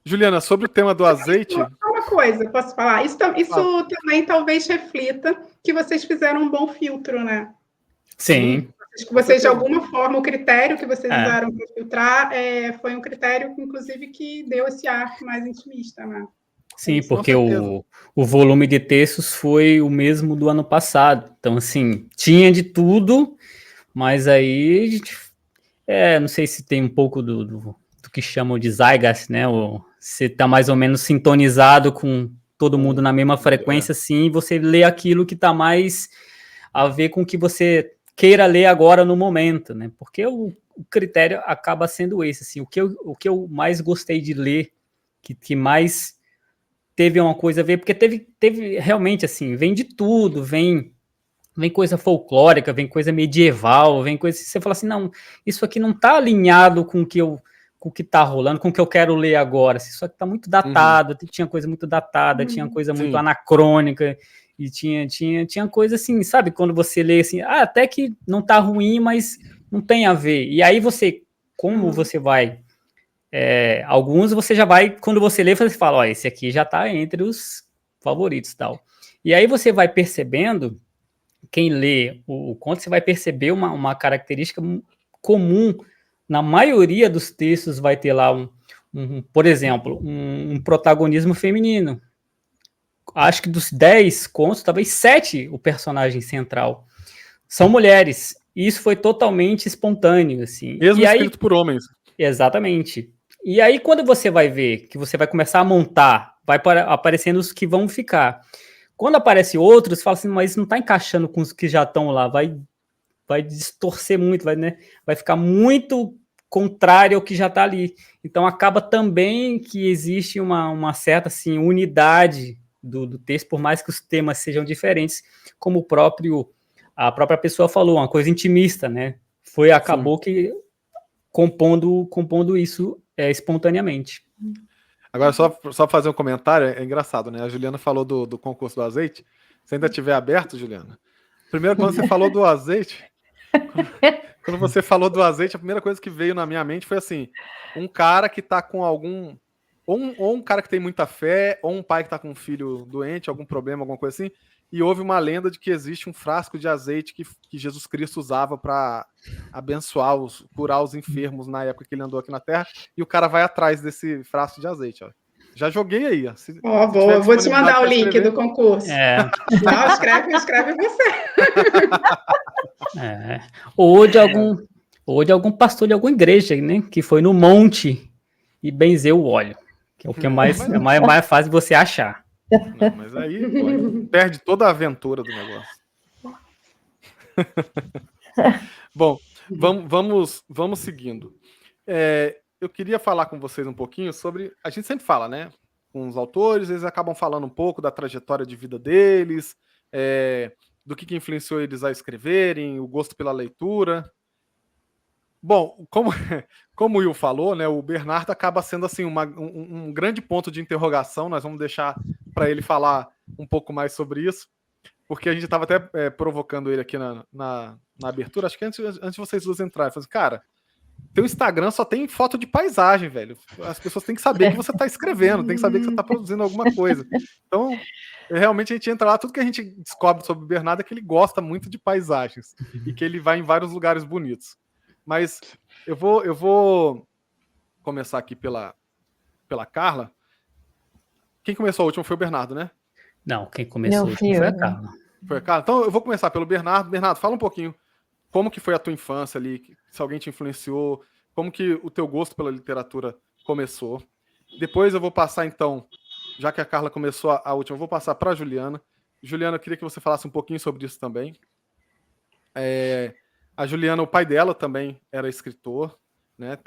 Juliana, sobre o tema do azeite... Uma coisa, posso falar? Isso também talvez reflita que vocês fizeram um bom filtro, né? Sim. Vocês, de alguma forma, o critério que vocês usaram para filtrar foi um critério, inclusive, que deu esse ar mais intimista, né? Sim, porque o volume de textos foi o mesmo do ano passado. Então, assim, tinha de tudo, mas aí a gente, não sei se tem um pouco do que chamam de zeitgeist, né? Você está mais ou menos sintonizado com todo mundo na mesma frequência, assim, e você lê aquilo que está mais a ver com o que você queira ler agora no momento, né? Porque o critério acaba sendo esse, assim, o que eu mais gostei de ler, que mais teve uma coisa a ver, porque teve realmente, assim, vem de tudo, vem coisa folclórica, vem coisa medieval, vem coisa, você fala assim, não, isso aqui não tá alinhado com o que tá rolando, com o que eu quero ler agora, isso aqui tá muito datado, tinha coisa muito datada, tinha coisa muito anacrônica, e tinha coisa assim, sabe, quando você lê assim, até que não tá ruim, mas não tem a ver, e aí você, como você vai, alguns você já vai, quando você lê, você fala, ó, esse aqui já tá entre os favoritos e tal, e aí você vai percebendo, quem lê o conto, você vai perceber uma característica comum, na maioria dos textos vai ter lá por exemplo, um protagonismo feminino. Acho que dos 10 contos, talvez 7 o personagem central são mulheres. E isso foi totalmente espontâneo, assim. Mesmo escrito por homens. Exatamente. E aí, quando você vai ver, que você vai começar a montar, vai aparecendo os que vão ficar. Quando aparece outros, fala assim, mas não está encaixando com os que já estão lá, vai distorcer muito, vai ficar muito contrário ao que já está ali. Então, acaba também que existe uma certa assim, unidade do texto, por mais que os temas sejam diferentes, como a própria pessoa falou, uma coisa intimista, né? Acabou que compondo isso espontaneamente. Agora, só fazer um comentário, é engraçado, né? A Juliana falou do concurso do azeite. Se ainda tiver aberto, Juliana. Primeiro, quando você falou do azeite, quando você falou do azeite, a primeira coisa que veio na minha mente foi assim: um cara que tá com algum. Ou um cara que tem muita fé, ou um pai que tá com um filho doente, algum problema, alguma coisa assim, e houve uma lenda de que existe um frasco de azeite que Jesus Cristo usava para abençoar, curar os enfermos na época que ele andou aqui na Terra, e o cara vai atrás desse frasco de azeite, ó. Já joguei aí, ó. Eu vou te mandar o link do concurso. Não, escreve você. Ou de algum pastor de alguma igreja, né? Que foi no monte e benzeu o óleo. Que é o que é mais fácil de você achar. Não, mas aí perde toda a aventura do negócio. Bom, vamos seguindo. Eu queria falar com vocês um pouquinho sobre... A gente sempre fala, né? Com os autores, eles acabam falando um pouco da trajetória de vida deles, do que influenciou eles a escreverem, o gosto pela leitura. Bom, como o Will falou, né, o Bernardo acaba sendo assim, um grande ponto de interrogação. Nós vamos deixar para ele falar um pouco mais sobre isso, porque a gente estava até provocando ele aqui na abertura. Acho que antes de vocês dois entrarem, falei assim, cara, teu Instagram só tem foto de paisagem, velho. As pessoas têm que saber que você está escrevendo, tem que saber que você está produzindo alguma coisa. Então, realmente a gente entra lá, tudo que a gente descobre sobre o Bernardo é que ele gosta muito de paisagens e que ele vai em vários lugares bonitos. Mas eu vou começar aqui pela Carla. Quem começou a última foi o Bernardo, né? Não, quem começou a última foi a Carla. Foi a Carla? Então eu vou começar pelo Bernardo. Bernardo, fala um pouquinho como que foi a tua infância ali, se alguém te influenciou, como que o teu gosto pela literatura começou. Depois eu vou passar, então, já que a Carla começou a última, eu vou passar para a Juliana. Juliana, eu queria que você falasse um pouquinho sobre isso também. A Juliana, o pai dela também era escritor, né?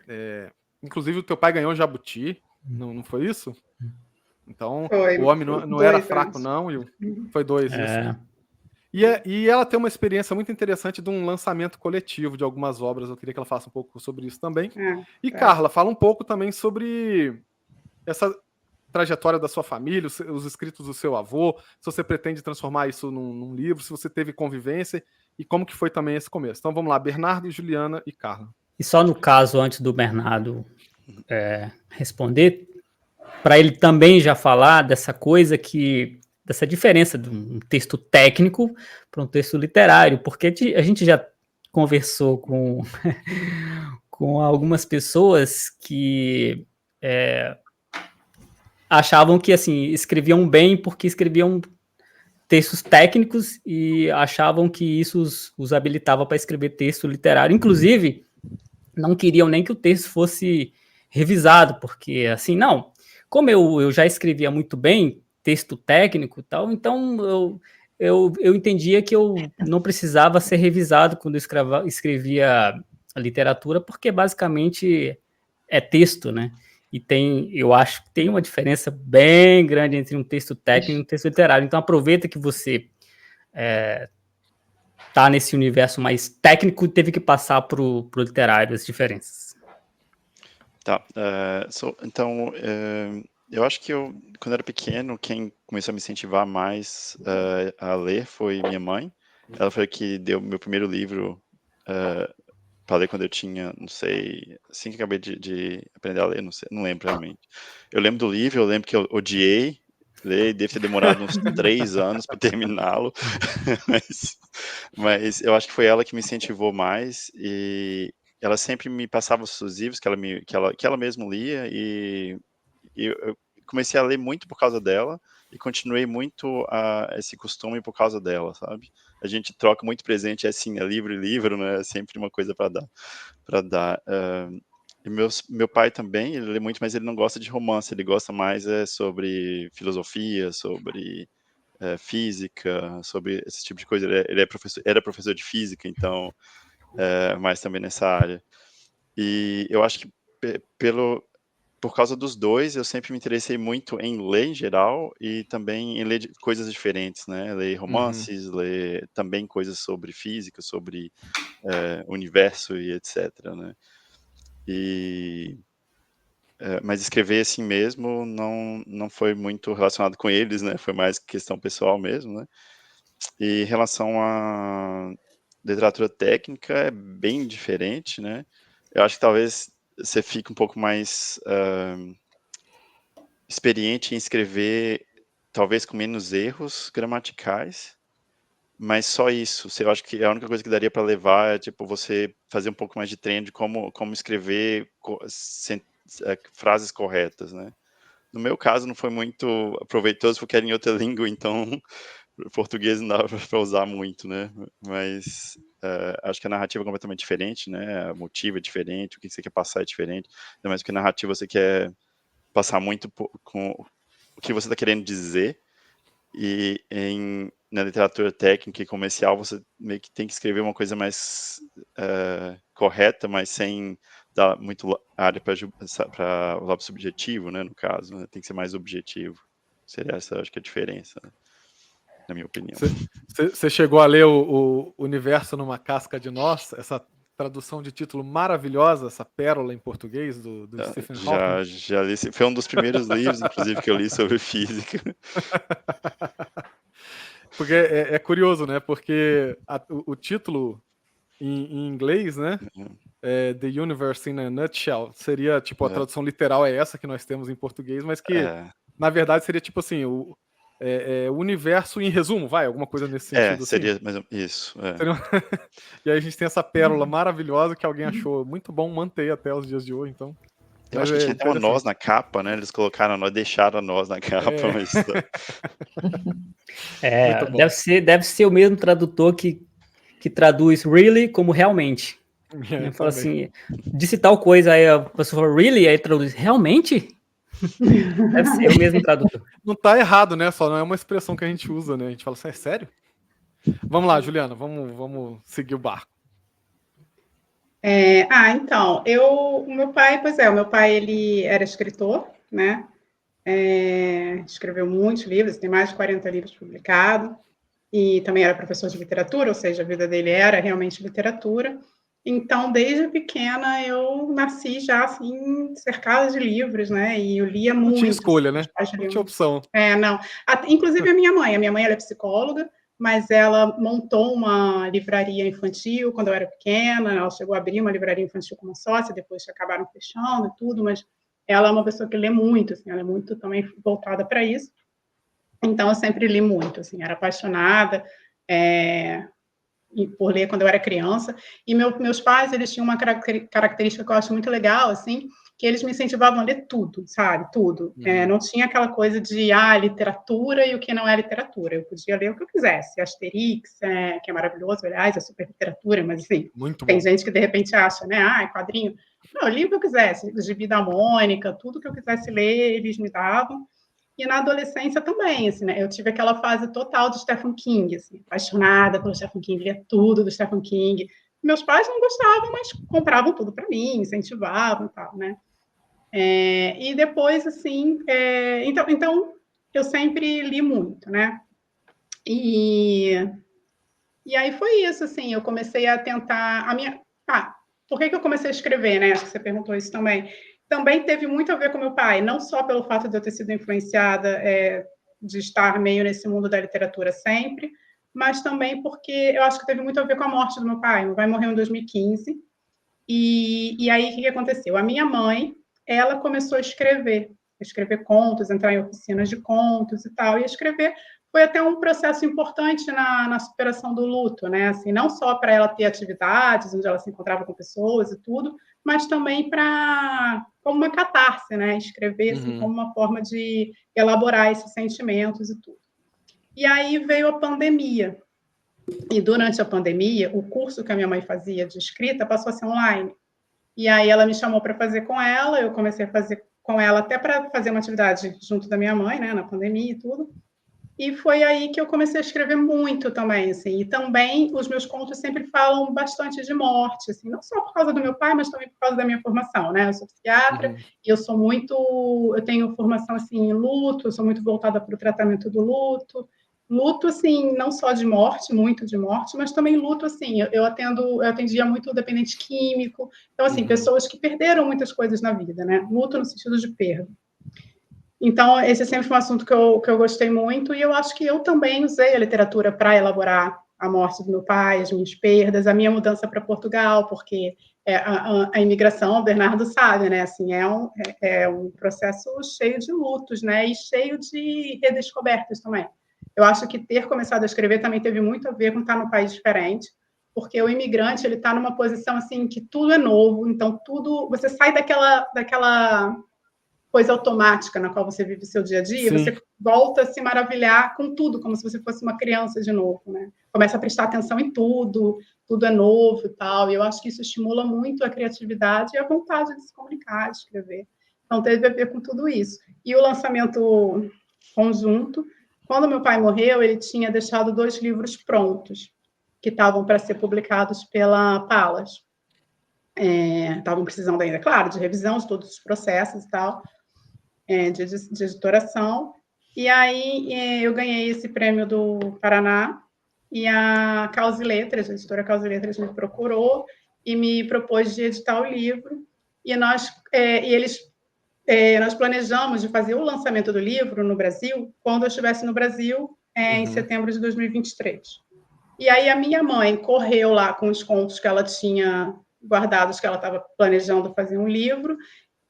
Inclusive o teu pai ganhou um Jabuti, não foi isso? Então, Foi, o homem não era 2 fraco, anos. não, foi 2, isso. É. E ela tem uma experiência muito interessante de um lançamento coletivo de algumas obras. Eu queria que ela falasse um pouco sobre isso também. E Carla, fala um pouco também sobre essa trajetória da sua família, os escritos do seu avô, se você pretende transformar isso num livro, se você teve convivência e como que foi também esse começo. Então vamos lá, Bernardo, Juliana e Carla. E só no caso, antes do Bernardo responder, para ele também já falar dessa coisa dessa diferença de um texto técnico para um texto literário, porque a gente já conversou com, com algumas pessoas que achavam que assim escreviam bem porque escreviam textos técnicos e achavam que isso os habilitava para escrever texto literário. Inclusive, não queriam nem que o texto fosse revisado, porque assim, não, como eu já escrevia muito bem texto técnico e tal, então eu entendia que eu não precisava ser revisado quando eu escrevia a literatura, porque basicamente é texto, né? E eu acho que tem uma diferença bem grande entre um texto técnico e um texto literário. Então aproveita que você tá nesse universo mais técnico e teve que passar pro literário as diferenças. Tá, então, eu acho que quando eu era pequeno, quem começou a me incentivar mais a ler foi minha mãe. Ela foi a que deu meu primeiro livro para ler quando eu tinha, não sei, assim que acabei de aprender a ler, não lembro realmente. Eu lembro do livro, eu lembro que eu odiei ler, deve ter demorado uns 3 anos para terminá-lo, mas eu acho que foi ela que me incentivou mais, e ela sempre me passava os seus livros que ela mesma lia, e eu comecei a ler muito por causa dela, e continuei muito esse costume por causa dela, sabe? A gente troca muito presente, assim, livro e livro, né? É sempre uma coisa para dar. E meu pai também, ele lê muito, mas ele não gosta de romance, ele gosta mais sobre filosofia, sobre física, sobre esse tipo de coisa. Ele era professor de física, então, mas também nessa área. E eu acho que por causa dos dois, eu sempre me interessei muito em ler em geral e também em ler coisas diferentes, né? Ler romances, ler também coisas sobre física, sobre universo e etc, né? Mas escrever assim mesmo não foi muito relacionado com eles, né? Foi mais questão pessoal mesmo, né? E em relação à literatura técnica, é bem diferente, né? Eu acho que talvez você fique um pouco mais experiente em escrever, talvez com menos erros gramaticais, mas só isso. Eu acho que a única coisa que daria para levar é tipo você fazer um pouco mais de treino de como escrever frases corretas, né? No meu caso não foi muito proveitoso porque era em outra língua, então português não dava para usar muito, né? Mas acho que a narrativa é completamente diferente, né? O motivo é diferente, o que você quer passar é diferente. Ainda mais porque a narrativa você quer passar muito com o que você está querendo dizer, e na literatura técnica e comercial você meio que tem que escrever uma coisa mais correta, mas sem dar muito área para o lado subjetivo, né, no caso, né? Tem que ser mais objetivo. Seria essa, acho que a diferença, né? Na minha opinião. Você chegou a ler o Universo numa Casca de Nós, essa tradução de título maravilhosa, essa pérola em português do Stephen Hawking? Já li, foi um dos primeiros livros, inclusive, que eu li sobre física. Porque é curioso, né? Porque o título em inglês, né? The Universe in a Nutshell, seria tipo, a tradução literal é essa que nós temos em português, mas que na verdade seria tipo assim, o universo em resumo, alguma coisa nesse sentido. Seria assim. mais isso. E aí a gente tem essa pérola maravilhosa que alguém achou muito bom manter até os dias de hoje, então. Eu acho que tinha até uma noz na capa, né? Eles colocaram a noz, deixaram a noz na capa, mas... deve ser o mesmo tradutor que que traduz really como realmente. Fala assim, disse tal coisa, aí a pessoa fala, really? Aí traduz, realmente? Deve ser o mesmo tradutor. Não tá errado, né? Só não é uma expressão que a gente usa, né? A gente fala assim, é sério? Vamos lá, Juliana, vamos seguir o barco. Então, o meu pai, ele era escritor, né? Escreveu muitos livros, tem mais de 40 livros publicados, e também era professor de literatura, ou seja, a vida dele era realmente literatura. Então, desde pequena, eu nasci já, assim, cercada de livros, né? E eu lia muito. Não tinha escolha, assim, né? Não tinha opção. Não. Inclusive, a minha mãe ela é psicóloga, mas ela montou uma livraria infantil quando eu era pequena, ela chegou a abrir uma livraria infantil como sócia, depois acabaram fechando e tudo, mas ela é uma pessoa que lê muito, assim, ela é muito também voltada para isso. Então, eu sempre li muito, assim, era apaixonada por ler quando eu era criança. E meus pais, eles tinham uma característica que eu acho muito legal, assim, que eles me incentivavam a ler tudo, sabe? Tudo. Não tinha aquela coisa de, literatura e o que não é literatura. Eu podia ler o que eu quisesse. Asterix, que é maravilhoso, aliás, é super literatura, mas, assim, muito tem bom. gente que, de repente, acha, né? É quadrinho. Não, eu li o que eu quisesse. O Gibi da Mônica, tudo que eu quisesse ler, eles me davam. E na adolescência também, assim, né? Eu tive aquela fase total de Stephen King, assim, apaixonada pelo Stephen King, lia tudo do Stephen King. Meus pais não gostavam, mas compravam tudo para mim, incentivavam e tal, né? E depois, assim, então eu sempre li muito, né? E aí foi isso, assim, eu comecei a tentar por que eu comecei a escrever, né? Acho que você perguntou isso também. Também teve muito a ver com meu pai, não só pelo fato de eu ter sido influenciada de estar meio nesse mundo da literatura sempre, mas também porque eu acho que teve muito a ver com a morte do meu pai. Meu pai morreu em 2015, e aí o que aconteceu? A minha mãe, ela começou a escrever contos, entrar em oficinas de contos e tal, e escrever foi até um processo importante na superação do luto, né? Assim, não só para ela ter atividades onde ela se encontrava com pessoas e tudo, mas também como uma catarse, né? Escrever assim, como uma forma de elaborar esses sentimentos e tudo. E aí veio a pandemia. E durante a pandemia, o curso que a minha mãe fazia de escrita passou a ser online. E aí ela me chamou para fazer com ela, eu comecei a fazer com ela até para fazer uma atividade junto da minha mãe, né, na pandemia e tudo. E foi aí que eu comecei a escrever muito também, assim. E também os meus contos sempre falam bastante de morte, assim, não só por causa do meu pai, mas também por causa da minha formação, né? Eu sou psiquiatra e eu tenho formação assim em luto, eu sou muito voltada para o tratamento do luto. Luto, assim, não só de morte, muito de morte, mas também luto, assim, eu atendia muito dependente químico, então, assim, pessoas que perderam muitas coisas na vida, né? Luto no sentido de perda. Então, esse sempre foi um assunto que eu gostei muito, e eu acho que eu também usei a literatura para elaborar a morte do meu pai, as minhas perdas, a minha mudança para Portugal, porque a imigração, o Bernardo sabe, né? Assim, é um processo cheio de lutos, né? E cheio de redescobertas também. Eu acho que ter começado a escrever também teve muito a ver com estar num país diferente, porque o imigrante, ele está numa posição assim que tudo é novo, então tudo, você sai daquela coisa automática na qual você vive o seu dia a dia, você volta a se maravilhar com tudo, como se você fosse uma criança de novo, né? Começa a prestar atenção em tudo é novo e tal, e eu acho que isso estimula muito a criatividade e a vontade de se comunicar, de escrever. Então, teve a ver com tudo isso. E o lançamento conjunto, quando meu pai morreu, ele tinha deixado 2 livros prontos, que estavam para ser publicados pela Palas. Estavam precisando ainda, claro, de revisão de todos os processos e tal, de editoração, e aí eu ganhei esse prêmio do Paraná, e a Causa e Letras, a editora Causa e Letras me procurou e me propôs de editar o livro, e nós planejamos de fazer o lançamento do livro no Brasil quando eu estivesse no Brasil, em setembro de 2023. E aí a minha mãe correu lá com os contos que ela tinha guardados, que ela estava planejando fazer um livro,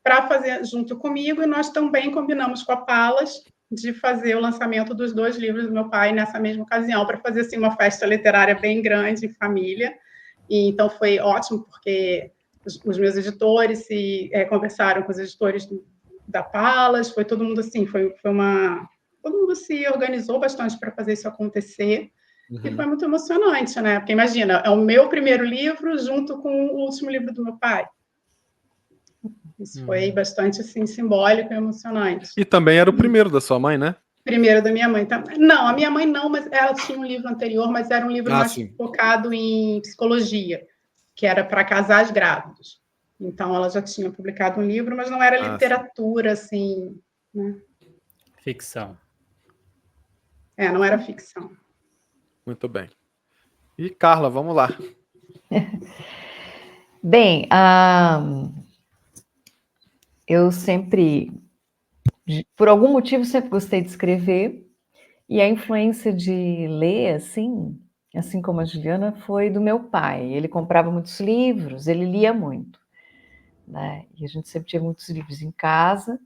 para fazer junto comigo, e nós também combinamos com a Palas de fazer o lançamento dos 2 livros do meu pai nessa mesma ocasião, para fazer assim, uma festa literária bem grande, em família. E então foi ótimo, porque os meus editores conversaram com os editores da Palas, foi todo mundo assim, todo mundo se organizou bastante para fazer isso acontecer. E foi muito emocionante, né? Porque imagina, é o meu primeiro livro junto com o último livro do meu pai. Isso foi bastante assim, simbólico e emocionante. E também era o primeiro da sua mãe, né? Primeiro da minha mãe também. Não, a minha mãe não, mas ela tinha um livro anterior, mas era um livro mais sim. focado em psicologia, que era para casais grávidos. Então, ela já tinha publicado um livro, mas não era literatura, assim, né? Ficção. Não era ficção. Muito bem. E Carla, vamos lá. Bem, eu sempre, por algum motivo, sempre gostei de escrever, e a influência de ler, assim como a Juliana, foi do meu pai. Ele comprava muitos livros, ele lia muito, né? E a gente sempre tinha muitos livros em casa.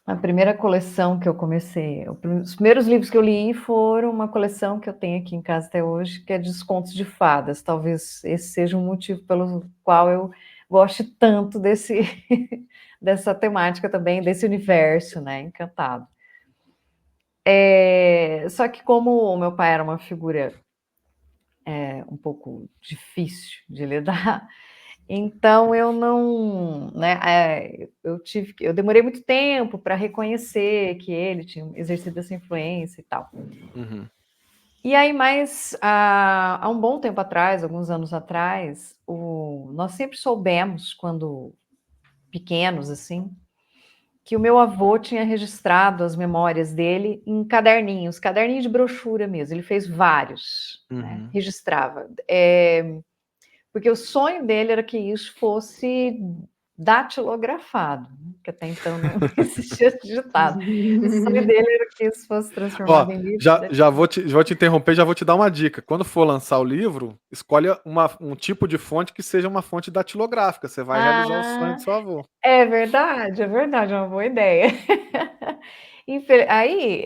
A primeira coleção que eu comecei, os primeiros livros que eu li foram uma coleção que eu tenho aqui em casa até hoje, que é de Contos de Fadas. Talvez esse seja um motivo pelo qual eu goste tanto dessa temática também, desse universo, né, encantado. Só que como o meu pai era uma figura um pouco difícil de lidar, então eu não, né, eu demorei muito tempo para reconhecer que ele tinha exercido essa influência e tal. E aí, mais há um bom tempo atrás, alguns anos atrás, nós sempre soubemos, quando pequenos, assim, que o meu avô tinha registrado as memórias dele em caderninhos de brochura mesmo. Ele fez vários, né? Registrava. Porque o sonho dele era que isso fosse datilografado, que até então não existia digitado. O sonho dele era que isso fosse transformado em livro. Já vou te interromper, já vou te dar uma dica. Quando for lançar o livro, escolhe um tipo de fonte que seja uma fonte datilográfica. Você vai realizar o sonho do seu avô. É verdade, é uma boa ideia. Aí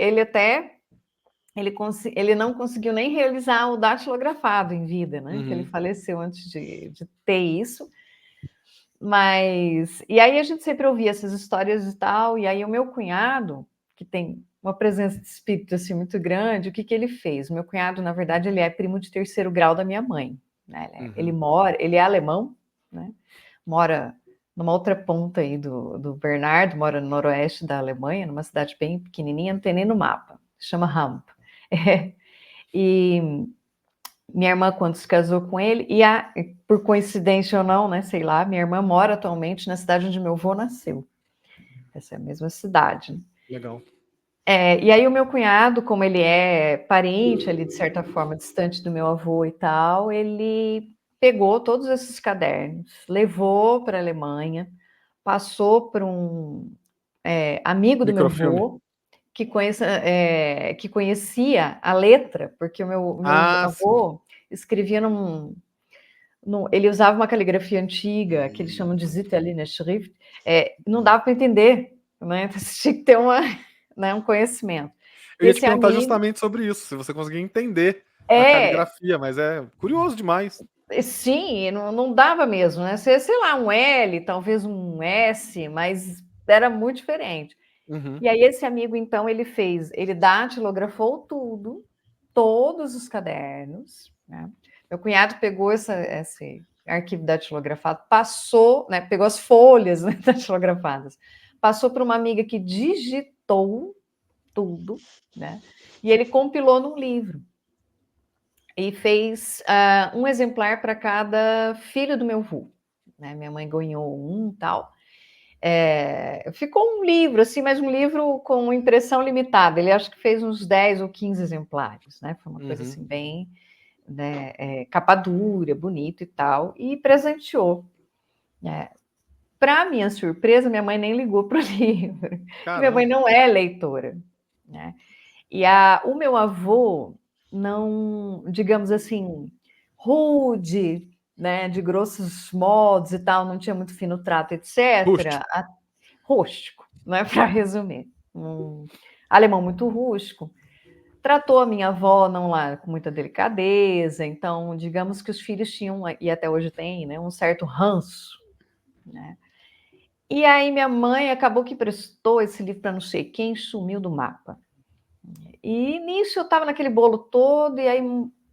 ele não conseguiu nem realizar o datilografado em vida, né? Que ele faleceu antes de ter isso. E aí a gente sempre ouvia essas histórias e tal, e aí o meu cunhado, que tem uma presença de espírito assim muito grande, o que ele fez? O meu cunhado, na verdade, ele é primo de terceiro grau da minha mãe, né? Ele é alemão, né? Mora numa outra ponta aí do Bernardo, mora no noroeste da Alemanha, numa cidade bem pequenininha, não tem nem no mapa, chama Hamp. E minha irmã, quando se casou com ele, por coincidência ou não, né, sei lá, minha irmã mora atualmente na cidade onde meu avô nasceu. Essa é a mesma cidade. Né? Legal. E aí o meu cunhado, como ele é parente ali, de certa forma, distante do meu avô e tal, ele pegou todos esses cadernos, levou para a Alemanha, passou para um amigo do meu avô, que conhecia a letra, porque o meu avô escrevia ele usava uma caligrafia antiga, que eles chamam de Zitterline Schrift, não dava para entender, né? Você tinha que ter um conhecimento. Eu ia te perguntar justamente sobre isso, se você conseguia entender a caligrafia, mas é curioso demais. Sim, não dava mesmo, né? Sei lá, um L, talvez um S, mas era muito diferente. E aí esse amigo, então, ele datilografou todos os cadernos, né? Meu cunhado pegou esse arquivo datilografado, passou, né, pegou as folhas, né, datilografadas, passou para uma amiga que digitou tudo, né? E ele compilou num livro. E fez um exemplar para cada filho do meu avô. Né? Minha mãe ganhou um e tal. Ficou um livro, assim, mas um livro com impressão limitada. Ele acho que fez uns 10 ou 15 exemplares, né? Foi uma coisa assim, bem, né, capa dura, bonito e tal, e presenteou. Para minha surpresa, minha mãe nem ligou para o livro. Minha mãe não é leitora. Né? E o meu avô, não, digamos assim, rude, né, de grossos modos e tal, não tinha muito fino trato, etc. Rústico, né, para resumir. Um alemão muito rústico. Tratou a minha avó não lá com muita delicadeza, então, digamos que os filhos tinham, e até hoje tem, né, um certo ranço. Né? E aí minha mãe acabou que prestou esse livro para não sei quem, sumiu do mapa. E nisso eu estava naquele bolo todo, e aí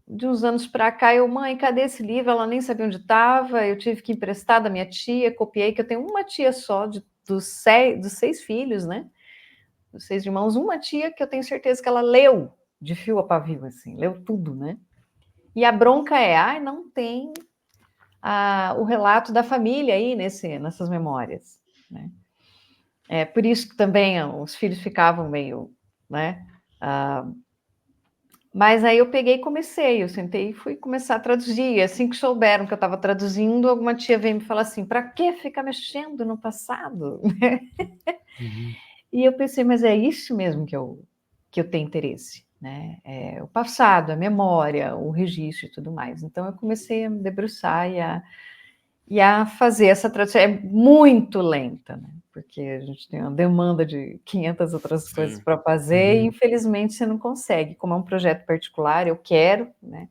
de uns anos para cá, mãe, cadê esse livro? Ela nem sabia onde estava, eu tive que emprestar da minha tia, copiei, que eu tenho uma tia só, dos 6 filhos, né? Dos 6 irmãos, uma tia que eu tenho certeza que ela leu de fio a pavio, assim, leu tudo, né? E a bronca é, não tem o relato da família aí nessas memórias, né? Por isso que também os filhos ficavam meio, né? Mas aí eu peguei e comecei, eu sentei e fui começar a traduzir. E assim que souberam que eu estava traduzindo, alguma tia veio me falar assim, para que ficar mexendo no passado? Uhum. E eu pensei, mas é isso mesmo que eu tenho interesse, né? O passado, a memória, o registro e tudo mais. Então eu comecei a me debruçar e a fazer essa tradução. É muito lenta, né? Porque a gente tem uma demanda de 500 outras coisas para fazer e infelizmente você não consegue. Como é um projeto particular, eu quero, né?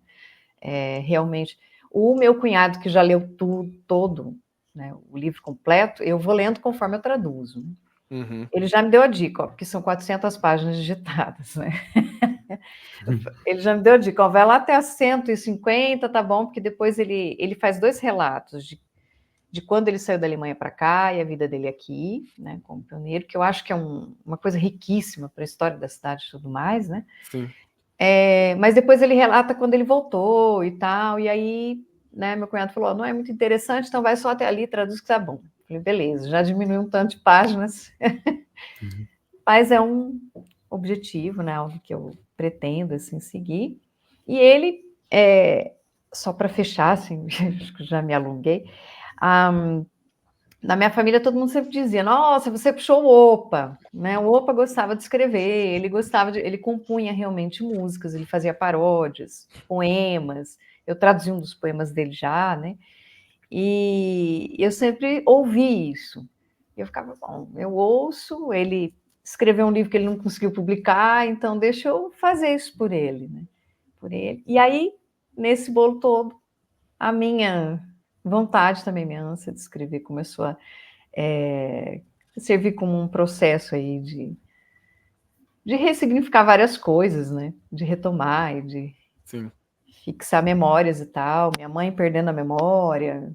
Realmente. O meu cunhado, que já leu tudo, todo, né, o livro completo, eu vou lendo conforme eu traduzo, né? Ele já me deu a dica, porque são 400 páginas digitadas, né? Ele já me deu a dica, vai lá até as 150, tá bom, porque depois ele faz 2 relatos de quando ele saiu da Alemanha para cá e a vida dele aqui, né, como pioneiro, que eu acho que é uma coisa riquíssima para a história da cidade e tudo mais, né? Sim. Mas depois ele relata quando ele voltou e tal, e aí, né, meu cunhado falou, não é muito interessante, então vai só até ali, traduz que tá bom. Eu falei, beleza, já diminuiu um tanto de páginas, mas é um objetivo, né, algo que eu pretendo, assim, seguir. E ele, só para fechar, assim, acho que já me alonguei, na minha família todo mundo sempre dizia, nossa, você puxou o Opa, né? O Opa gostava de escrever, ele compunha realmente músicas, ele fazia paródias, poemas, eu traduzi um dos poemas dele já, né? E eu sempre ouvi isso. Eu ficava, bom, eu ouço, ele escreveu um livro que ele não conseguiu publicar, então deixa eu fazer isso por ele, né? Por ele. E aí, nesse bolo todo, a minha vontade também, minha ânsia de escrever começou a servir como um processo aí de ressignificar várias coisas, né? De retomar e de fixar memórias e tal. Minha mãe perdendo a memória,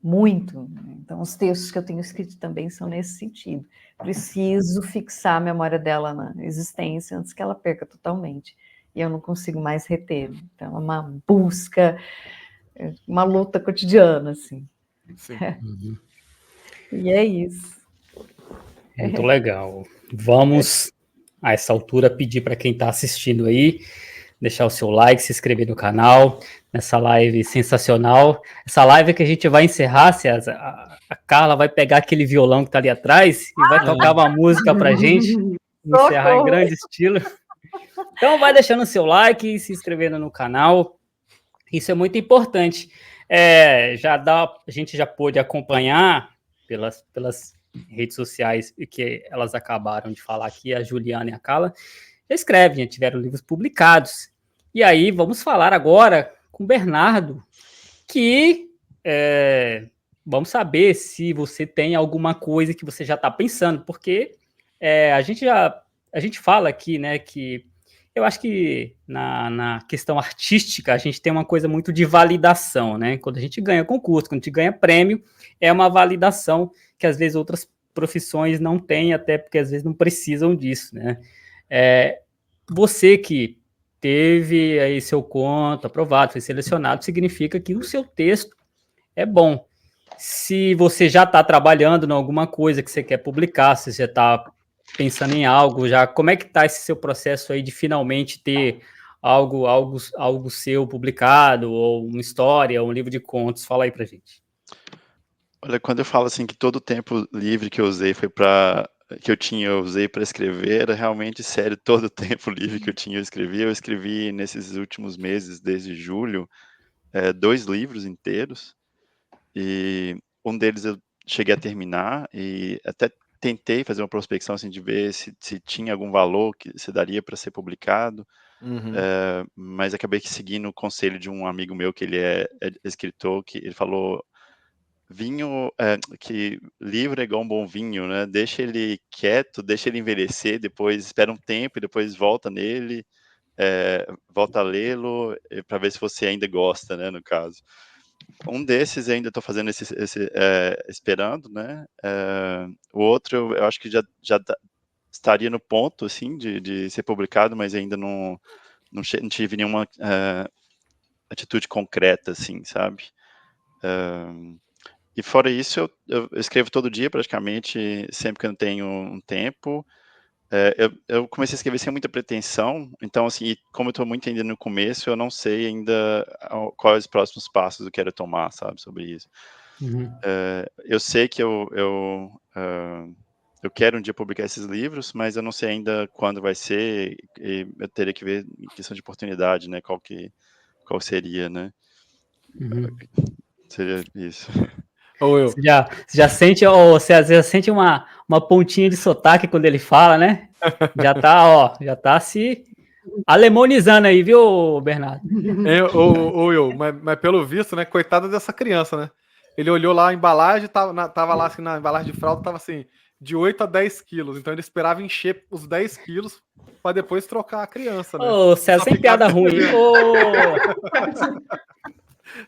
muito. Né? Então, os textos que eu tenho escrito também são nesse sentido. Preciso fixar a memória dela na existência antes que ela perca totalmente. E eu não consigo mais reter. Então, é uma busca, uma luta cotidiana, assim. Sim. E é isso. Muito legal. Vamos, a essa altura, pedir para quem está assistindo aí, deixar o seu like, se inscrever no canal, nessa live sensacional. Essa live que a gente vai encerrar, César, a Carla vai pegar aquele violão que está ali atrás e vai tocar uma música para a gente, encerrar em grande estilo. Então vai deixando o seu like e se inscrevendo no canal. Isso é muito importante. A gente já pôde acompanhar pelas redes sociais que elas acabaram de falar aqui, a Juliana e a Carla, já escrevem, já tiveram livros publicados. E aí vamos falar agora com o Bernardo, que vamos saber se você tem alguma coisa que você já está pensando, porque a gente fala aqui, né, que eu acho que na questão artística a gente tem uma coisa muito de validação, né? Quando a gente ganha concurso, quando a gente ganha prêmio, é uma validação que às vezes outras profissões não têm, até porque às vezes não precisam disso, né? Você que teve aí seu conto aprovado, foi selecionado, significa que o seu texto é bom. Se você já está trabalhando em alguma coisa que você quer publicar, se você está pensando em algo já, como é que está esse seu processo aí de finalmente ter algo seu publicado, ou uma história, ou um livro de contos? Fala aí pra gente. Olha, quando eu falo assim que todo o tempo livre que eu usei eu usei para escrever, era realmente sério, todo o tempo livre que eu tinha eu escrevi nesses últimos meses, desde julho, 2 livros inteiros, e um deles eu cheguei a terminar e até tentei fazer uma prospecção, assim, de ver se tinha algum valor que se daria para ser publicado, mas acabei seguindo o conselho de um amigo meu que ele é escritor, que ele falou: que livro é igual um bom vinho, né? Deixa ele quieto, deixa ele envelhecer, depois espera um tempo e depois volta nele, volta a lê-lo para ver se você ainda gosta, né? No caso, um desses eu ainda estou fazendo esperando, né? O outro eu acho que já estaria no ponto, assim, de ser publicado, mas ainda não tive nenhuma atitude concreta, assim, sabe? E fora isso, eu escrevo todo dia, praticamente, sempre que eu tenho um tempo. Eu comecei a escrever sem muita pretensão, então, assim, como eu estou muito ainda no começo, eu não sei ainda quais os próximos passos eu quero tomar, sabe, sobre isso. Eu sei que eu quero um dia publicar esses livros, mas eu não sei ainda quando vai ser, e eu teria que ver em questão de oportunidade, né, qual seria, né? Seria isso. Ou eu. Você já sente, você às vezes sente uma pontinha de sotaque quando ele fala, né? Já tá se alemonizando aí, viu, Bernardo? Ou eu, mas pelo visto, né? Coitada dessa criança, né? Ele olhou lá a embalagem, tava lá assim, na embalagem de fralda, tava assim, de 8 a 10 quilos. Então ele esperava encher os 10 quilos para depois trocar a criança, né? Ô, César, sem piada ruim.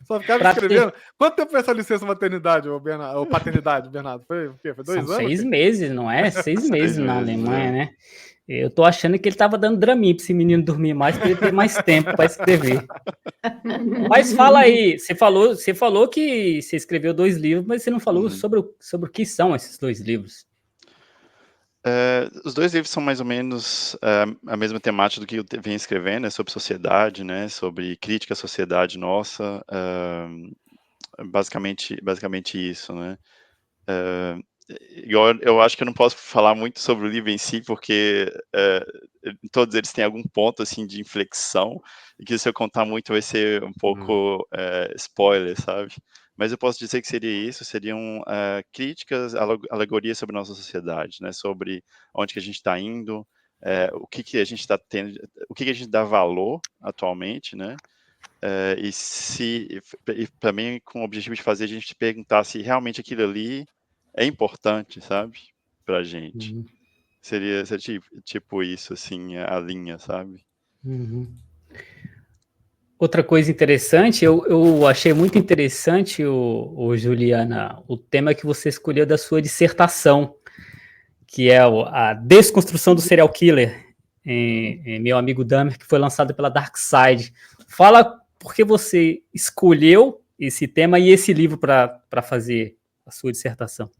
Só ficava escrevendo. Quanto tempo foi essa licença maternidade ou paternidade, Bernardo? Foi o quê? Foi 2 São anos? 6 meses, não é? 6 meses na meses, Alemanha, né? Eu tô achando que ele tava dando draminha para esse menino dormir mais, para ele ter mais tempo para escrever. Mas fala aí, você falou que você escreveu 2 livros, mas você não falou sobre o que são esses 2 livros. Os 2 livros são mais ou menos a mesma temática do que eu venho escrevendo, sobre sociedade, né, sobre crítica à sociedade nossa, basicamente isso, né. Eu acho que eu não posso falar muito sobre o livro em si, porque todos eles têm algum ponto assim de inflexão, e que se eu contar muito vai ser um pouco spoiler, sabe? Mas eu posso dizer que seriam críticas, alegorias sobre a nossa sociedade, né? Sobre onde que a gente está indo, o que a gente está tendo, o que a gente dá valor atualmente, né? E para mim, com o objetivo de fazer a gente perguntar se realmente aquilo ali é importante, sabe? Pra gente. Seria tipo isso, assim, a linha, sabe? Outra coisa interessante, eu achei muito interessante, o Juliana, o tema que você escolheu da sua dissertação, que é a desconstrução do serial killer, em Meu Amigo Dahmer, que foi lançado pela Dark Side. Fala por que você escolheu esse tema e esse livro para fazer a sua dissertação.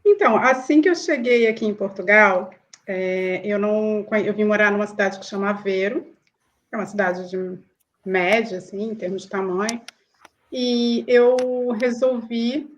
Então, assim que eu cheguei aqui em Portugal, eu vim morar numa cidade que chama Aveiro, que é uma cidade de média, assim, em termos de tamanho, e eu resolvi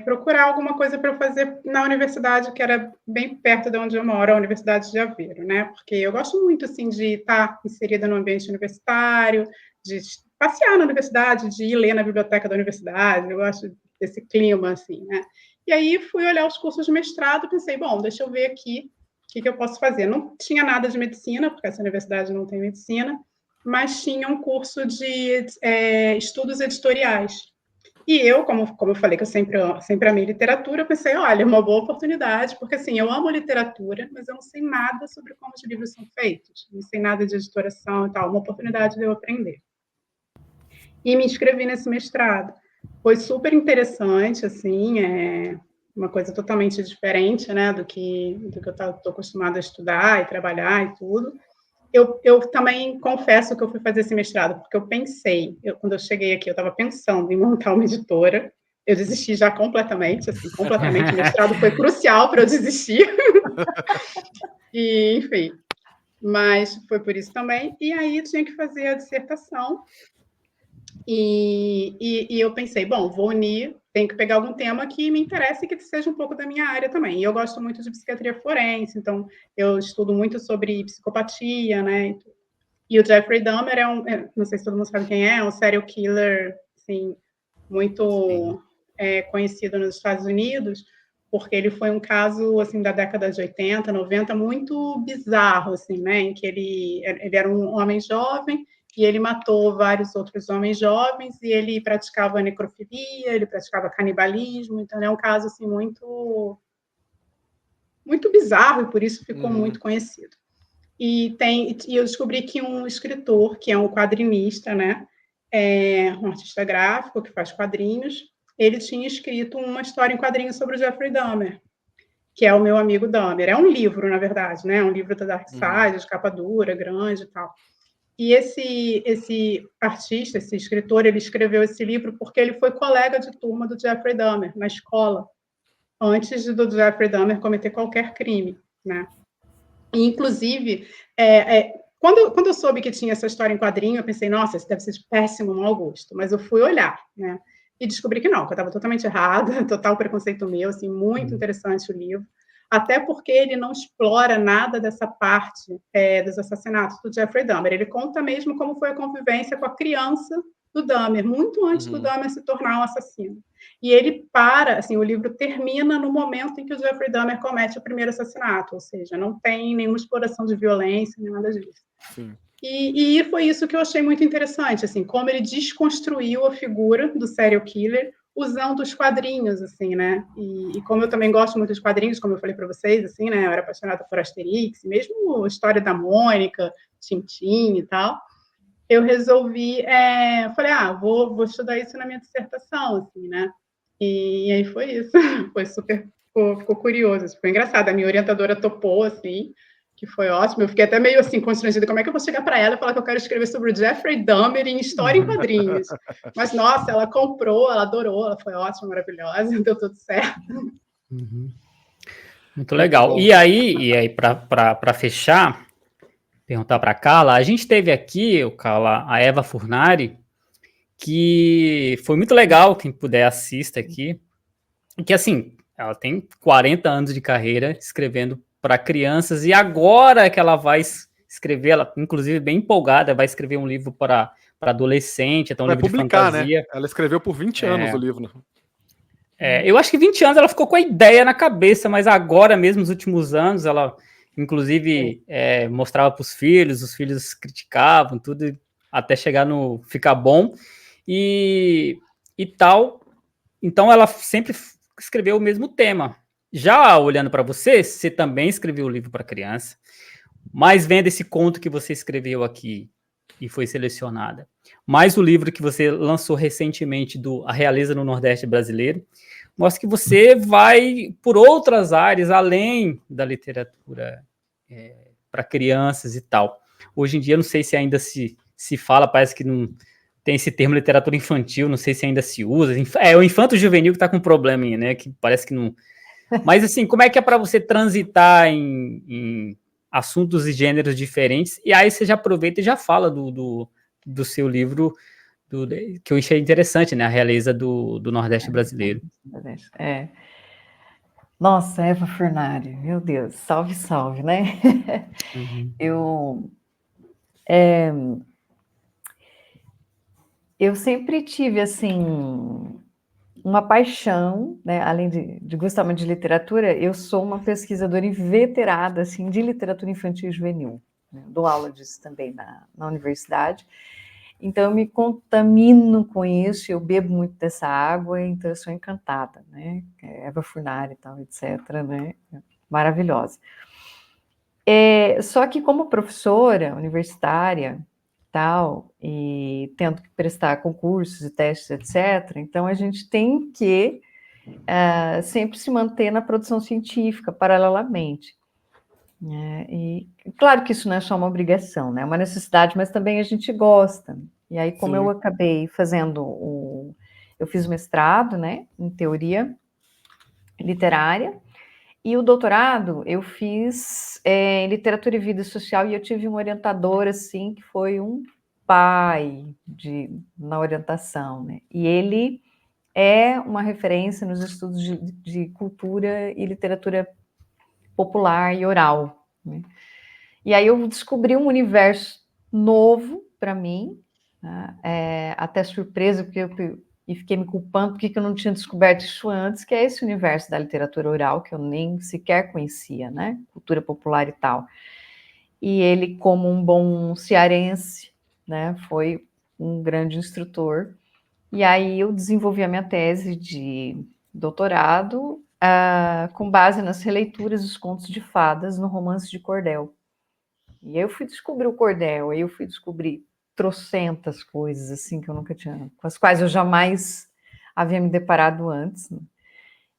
procurar alguma coisa para fazer na universidade, que era bem perto de onde eu moro, a Universidade de Aveiro, né? Porque eu gosto muito, assim, de estar inserida no ambiente universitário, de passear na universidade, de ir ler na biblioteca da universidade, eu gosto desse clima, assim, né? E aí fui olhar os cursos de mestrado e pensei, bom, deixa eu ver aqui o que eu posso fazer. Não tinha nada de medicina, porque essa universidade não tem medicina, mas tinha um curso de estudos editoriais. E eu, como eu falei que eu sempre amei literatura, eu pensei, olha, uma boa oportunidade, porque assim, eu amo literatura, mas eu não sei nada sobre como os livros são feitos, não sei nada de editoração e tal, uma oportunidade de eu aprender. E me inscrevi nesse mestrado. Foi super interessante, assim, uma coisa totalmente diferente, né, do que eu estou acostumada a estudar e trabalhar e tudo. Eu também confesso que eu fui fazer esse mestrado, porque eu pensei, quando eu cheguei aqui, eu estava pensando em montar uma editora, eu desisti já completamente, assim, completamente, o mestrado foi crucial para eu desistir, e, enfim, mas foi por isso também, e aí tinha que fazer a dissertação, e eu pensei, bom, vou unir, tenho que pegar algum tema que me interesse e que seja um pouco da minha área também. E eu gosto muito de psiquiatria forense, então eu estudo muito sobre psicopatia, né? E o Jeffrey Dahmer não sei se todo mundo sabe quem é um serial killer, assim, muito conhecido nos Estados Unidos, porque ele foi um caso, assim, da década de 80, 90, muito bizarro, assim, né? Em que ele era um homem jovem e ele matou vários outros homens jovens, e ele praticava necrofilia, ele praticava canibalismo, então é um caso assim, muito bizarro, e por isso ficou muito conhecido. E eu descobri que um escritor, que é um quadrinista, né, um artista gráfico que faz quadrinhos, ele tinha escrito uma história em quadrinhos sobre o Jeffrey Dahmer, que é o meu amigo Dahmer. É um livro, na verdade, né? É um livro da Dark Side, de capa dura, grande e tal. E esse artista, esse escritor, ele escreveu esse livro porque ele foi colega de turma do Jeffrey Dahmer na escola, antes do Jeffrey Dahmer cometer qualquer crime, né? E, inclusive, quando eu soube que tinha essa história em quadrinho, eu pensei, nossa, isso deve ser de péssimo mau gosto. Mas eu fui olhar, né? E descobri que não, que eu estava totalmente errada, total preconceito meu, assim, muito interessante o livro. Até porque ele não explora nada dessa parte dos assassinatos do Jeffrey Dahmer. Ele conta mesmo como foi a convivência com a criança do Dahmer, muito antes do Dahmer se tornar um assassino. E ele assim, o livro termina no momento em que o Jeffrey Dahmer comete o primeiro assassinato, ou seja, não tem nenhuma exploração de violência, nem nada disso. Sim. E foi isso que eu achei muito interessante, assim, como ele desconstruiu a figura do serial killer usando os quadrinhos, assim, né? E como eu também gosto muito de quadrinhos, como eu falei para vocês, assim, né? Eu era apaixonada por Asterix, mesmo a história da Mônica, Tintin e tal. Eu resolvi, falei, vou estudar isso na minha dissertação, assim, né? E aí foi isso. Foi super, ficou curioso, ficou engraçado. A minha orientadora topou, assim, que foi ótimo. Eu fiquei até meio assim constrangida, como é que eu vou chegar para ela e falar que eu quero escrever sobre o Jeffrey Dahmer em história em quadrinhos? Mas, nossa, ela comprou, ela adorou, ela foi ótima, maravilhosa, deu tudo certo. Muito legal. E aí para fechar, perguntar para a Carla, a gente teve aqui, Carla, a Eva Furnari, que foi muito legal, quem puder assista aqui, que assim, ela tem 40 anos de carreira escrevendo para crianças, e agora que ela vai escrever, ela inclusive bem empolgada, vai escrever um livro para adolescente, então um livro publicar, de fantasia. Né? Ela escreveu por 20 anos o livro. Eu acho que 20 anos ela ficou com a ideia na cabeça, mas agora mesmo, nos últimos anos, ela inclusive mostrava para os filhos criticavam, tudo, até chegar no ficar bom, e tal. Então ela sempre escreveu o mesmo tema. Já olhando para você também escreveu o livro para criança, mas vendo esse conto que você escreveu aqui e foi selecionada, mais o livro que você lançou recentemente do A Realeza no Nordeste Brasileiro, mostra que você vai por outras áreas além da literatura para crianças e tal. Hoje em dia, não sei se ainda se fala, parece que não tem esse termo literatura infantil, não sei se ainda se usa. É o infanto juvenil que está com problema, né? Que parece que não. Mas assim, como é que é para você transitar em assuntos e gêneros diferentes? E aí você já aproveita e já fala do seu livro, que eu achei interessante, né? A Realeza do Nordeste Brasileiro. Nossa, Eva Furnari, meu Deus, salve, salve, né? Eu sempre tive, assim, uma paixão, né? Além de gostar muito de literatura, eu sou uma pesquisadora inveterada, assim, de literatura infantil e juvenil. Né? Dou aula disso também na universidade. Então, eu me contamino com isso, eu bebo muito dessa água, então eu sou encantada, né? Eva Furnari e tal, etc., né? Maravilhosa. Só que como professora universitária, tal, e tendo que prestar concursos e testes, etc., então a gente tem que sempre se manter na produção científica, paralelamente. E claro que isso não é só uma obrigação, né? É uma necessidade, mas também a gente gosta. E aí, como eu acabei fazendo eu fiz o mestrado, né, em teoria literária, e o doutorado eu fiz em literatura e vida social, e eu tive um orientador, assim, que foi um pai na orientação, né? E ele é uma referência nos estudos de cultura e literatura popular e oral, né? E aí eu descobri um universo novo para mim, né? Até surpresa, porque e fiquei me culpando porque eu não tinha descoberto isso antes, que é esse universo da literatura oral, que eu nem sequer conhecia, né? Cultura popular e tal. E ele, como um bom cearense, né? Foi um grande instrutor. E aí eu desenvolvi a minha tese de doutorado com base nas releituras dos contos de fadas no Romance de Cordel. E aí eu fui descobrir o cordel, aí eu fui descobrir trocentas coisas assim que eu nunca tinha, com as quais eu jamais havia me deparado antes, né?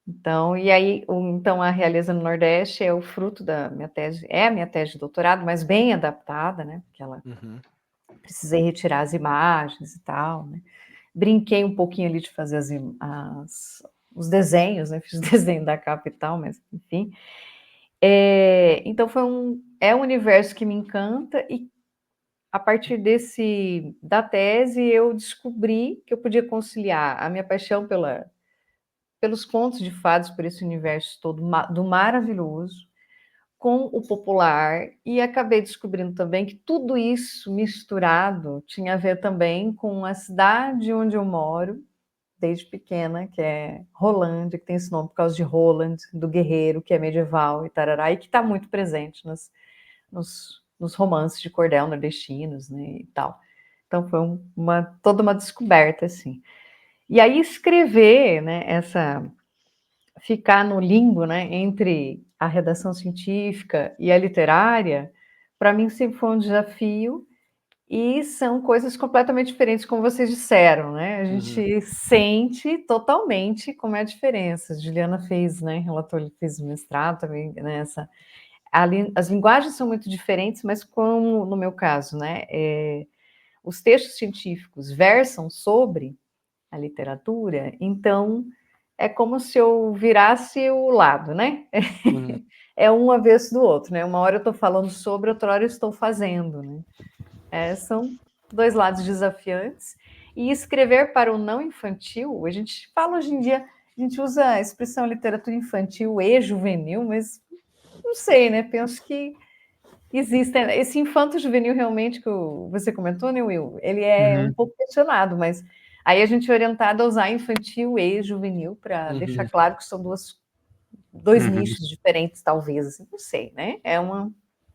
Então, e aí, então a Realeza no Nordeste é o fruto da minha tese, é a minha tese de doutorado, mas bem adaptada, né? Porque ela precisei retirar as imagens e tal, né? Brinquei um pouquinho ali de fazer os desenhos, né? Fiz o desenho da capa e tal, mas enfim. Então é um universo que me encanta e a partir da tese eu descobri que eu podia conciliar a minha paixão pelos contos de fadas, por esse universo todo do maravilhoso, com o popular, e acabei descobrindo também que tudo isso misturado tinha a ver também com a cidade onde eu moro, desde pequena, que é Rolândia, que tem esse nome por causa de Roland, do guerreiro, que é medieval e tarará, e que está muito presente nos romances de cordel nordestinos, né, e tal. Então foi toda uma descoberta, assim. E aí escrever, né, ficar no limbo, né, entre a redação científica e a literária, para mim sempre foi um desafio, e são coisas completamente diferentes, como vocês disseram, né? A gente sente totalmente como é a diferença. A Juliana fez, né? Relator, fez o mestrado também, né? As linguagens são muito diferentes, mas como no meu caso, né? Os textos científicos versam sobre a literatura, então é como se eu virasse o lado, né? É um avesso do outro, né? Uma hora eu estou falando sobre, outra hora eu estou fazendo, né? São dois lados desafiantes. E escrever para o não infantil, a gente fala hoje em dia, a gente usa a expressão literatura infantil e juvenil, mas não sei, né? Penso que existe esse infanto juvenil realmente que você comentou, né, Will? Ele é um pouco questionado, mas aí a gente é orientado a usar infantil e juvenil para deixar claro que são dois nichos diferentes, talvez, assim, não sei, né? É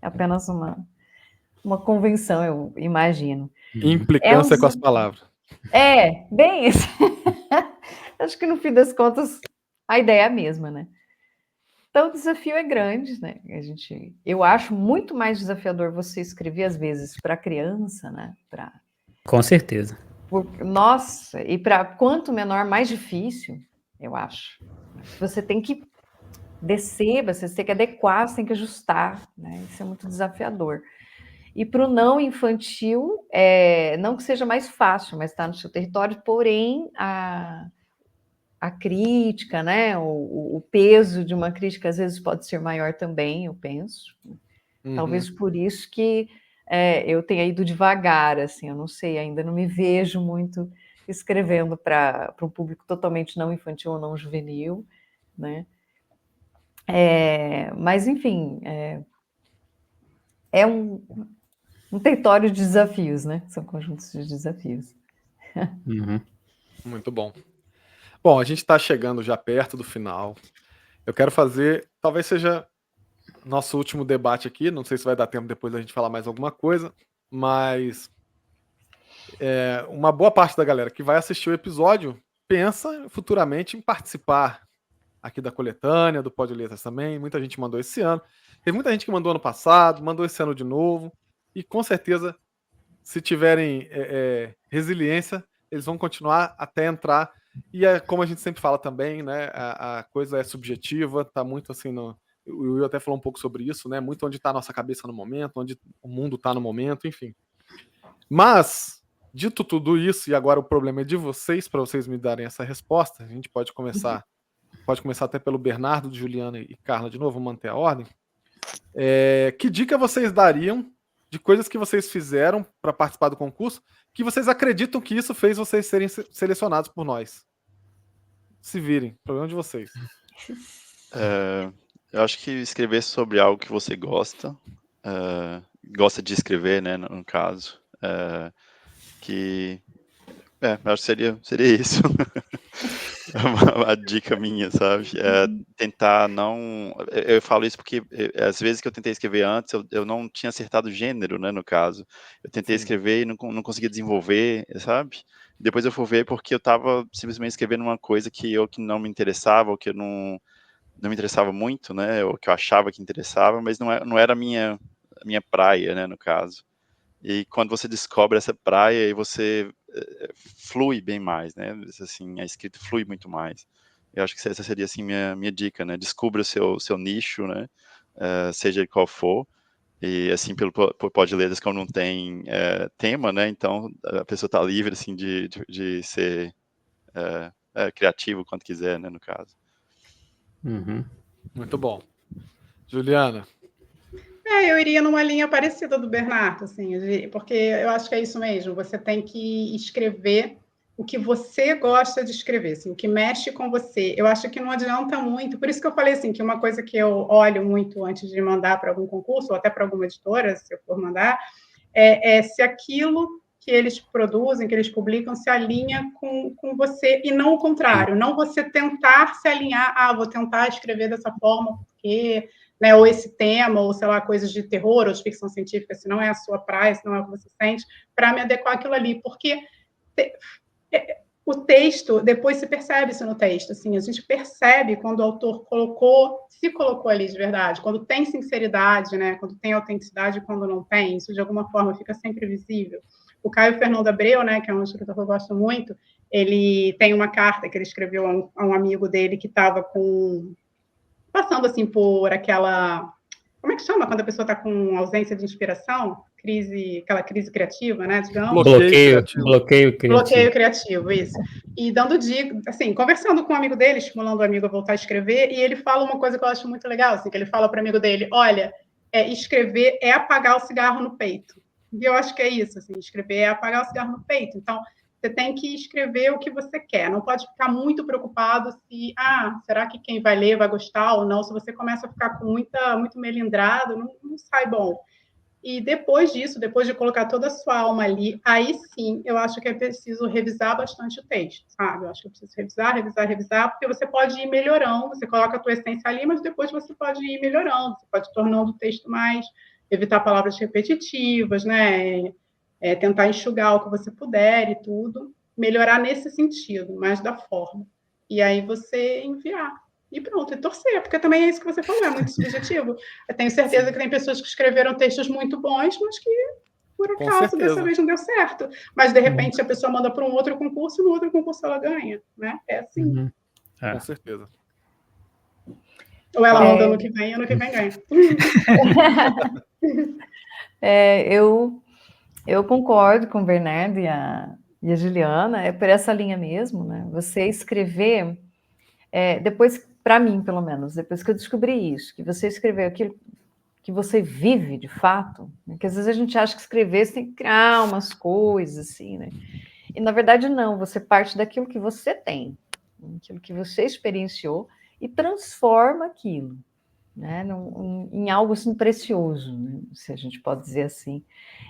apenas uma convenção, eu imagino. Implicância com as palavras. Bem isso. Acho que no fim das contas a ideia é a mesma, né? Então o desafio é grande, né? Eu acho muito mais desafiador você escrever às vezes para criança, né? Com certeza. Nossa, e para quanto menor, mais difícil, eu acho. Você tem que descer, você tem que adequar, você tem que ajustar, né? Isso é muito desafiador. E para o não infantil, não que seja mais fácil, mas está no seu território, porém a crítica, né? O peso de uma crítica às vezes pode ser maior também, eu penso. Talvez por isso que eu tenha ido devagar, assim, eu não sei, ainda não me vejo muito escrevendo para um público totalmente não infantil ou não juvenil, né? Mas, enfim, é um território de desafios, né? São conjuntos de desafios. Muito bom. Bom, a gente está chegando já perto do final. Eu quero fazer, talvez seja nosso último debate aqui. Não sei se vai dar tempo depois da gente falar mais alguma coisa, mas uma boa parte da galera que vai assistir o episódio pensa futuramente em participar aqui da coletânea, do Pod Letras também. Muita gente mandou esse ano. Teve muita gente que mandou ano passado, mandou esse ano de novo. E com certeza, se tiverem resiliência, eles vão continuar até entrar. E como a gente sempre fala também, né? A coisa é subjetiva, tá muito assim o Will até falou um pouco sobre isso, né? Muito onde está a nossa cabeça no momento, onde o mundo está no momento, enfim. Mas, dito tudo isso, e agora o problema é de vocês, para vocês me darem essa resposta, a gente pode começar até pelo Bernardo, Juliana e Carla de novo, vamos manter a ordem. Que dica vocês dariam de coisas que vocês fizeram para participar do concurso, que vocês acreditam que isso fez vocês serem selecionados por nós? Se virem, problema de vocês. Eu acho que escrever sobre algo que você gosta de escrever, né, no caso, acho que seria isso. uma dica minha, sabe? Tentar não. Eu falo isso porque às vezes que eu tentei escrever antes, eu não tinha acertado o gênero, né? No caso, eu tentei Sim. escrever e não conseguia desenvolver, sabe? Depois eu fui ver porque eu estava simplesmente escrevendo uma coisa que não me interessava, ou que eu não me interessava muito, né? Ou que eu achava que interessava, mas não era a minha praia, né? No caso. E quando você descobre essa praia, aí você flui bem mais, né? Assim, a escrita flui muito mais. Eu acho que essa seria assim minha dica, né? Descubra o seu nicho, né? Seja ele qual for. E assim, pelo Podletras, como não tem tema, né? Então a pessoa está livre assim de ser criativo quanto quiser, né? No caso. Uhum. Muito bom. Juliana. Eu iria numa linha parecida do Bernardo, assim, porque eu acho que é isso mesmo. Você tem que escrever o que você gosta de escrever, assim, o que mexe com você. Eu acho que não adianta muito. Por isso que eu falei assim que uma coisa que eu olho muito antes de mandar para algum concurso ou até para alguma editora, se eu for mandar, é se aquilo que eles produzem, que eles publicam, se alinha com você e não o contrário. Não você tentar se alinhar. Vou tentar escrever dessa forma porque né, ou esse tema, ou sei lá, coisas de terror ou de ficção científica, se não é a sua praia, se não é o que você sente, para me adequar àquilo ali, porque o texto, depois se percebe isso no texto, assim, a gente percebe quando o autor se colocou ali de verdade, quando tem sinceridade, né, quando tem autenticidade e quando não tem, isso de alguma forma fica sempre visível. O Caio Fernando Abreu, né, que é um escritor que eu gosto muito, ele tem uma carta que ele escreveu a um amigo dele que estava passando assim por aquela, como é que chama quando a pessoa está com ausência de inspiração? Aquela crise criativa, né, digamos. Bloqueio Criativo, isso. E dando dica, assim, conversando com um amigo dele, estimulando o amigo a voltar a escrever, e ele fala uma coisa que eu acho muito legal, assim, que ele fala para o amigo dele, olha, escrever é apagar o cigarro no peito. E eu acho que é isso, assim, escrever é apagar o cigarro no peito. Então, você tem que escrever o que você quer. Não pode ficar muito preocupado se, será que quem vai ler vai gostar ou não? Se você começa a ficar com muito melindrado, não sai bom. E depois disso, depois de colocar toda a sua alma ali, aí sim, eu acho que é preciso revisar bastante o texto, sabe? Eu acho que é preciso revisar, porque você pode ir melhorando, você coloca a tua essência ali, mas depois você pode ir melhorando, você pode tornando o texto mais, evitar palavras repetitivas, né? Tentar enxugar o que você puder e tudo, melhorar nesse sentido, mais da forma. E aí você enviar. E pronto, e torcer, porque também é isso que você falou, é muito subjetivo. Eu tenho certeza que tem pessoas que escreveram textos muito bons, mas que, por acaso, dessa vez não deu certo. Mas, de repente, a pessoa manda para um outro concurso e no outro concurso ela ganha, né? É assim. Com certeza. Ou ela manda ano que vem, ano que vem ganha. Eu concordo com o Bernardo e a Juliana, é por essa linha mesmo, né? Você escrever, depois, para mim, pelo menos, depois que eu descobri isso, que você escreveu aquilo que você vive de fato, né? Que às vezes a gente acha que escrever você tem que criar umas coisas assim, né? E na verdade não, você parte daquilo que você tem, aquilo que você experienciou e transforma aquilo, né? Em algo assim precioso, né? Se a gente pode dizer assim.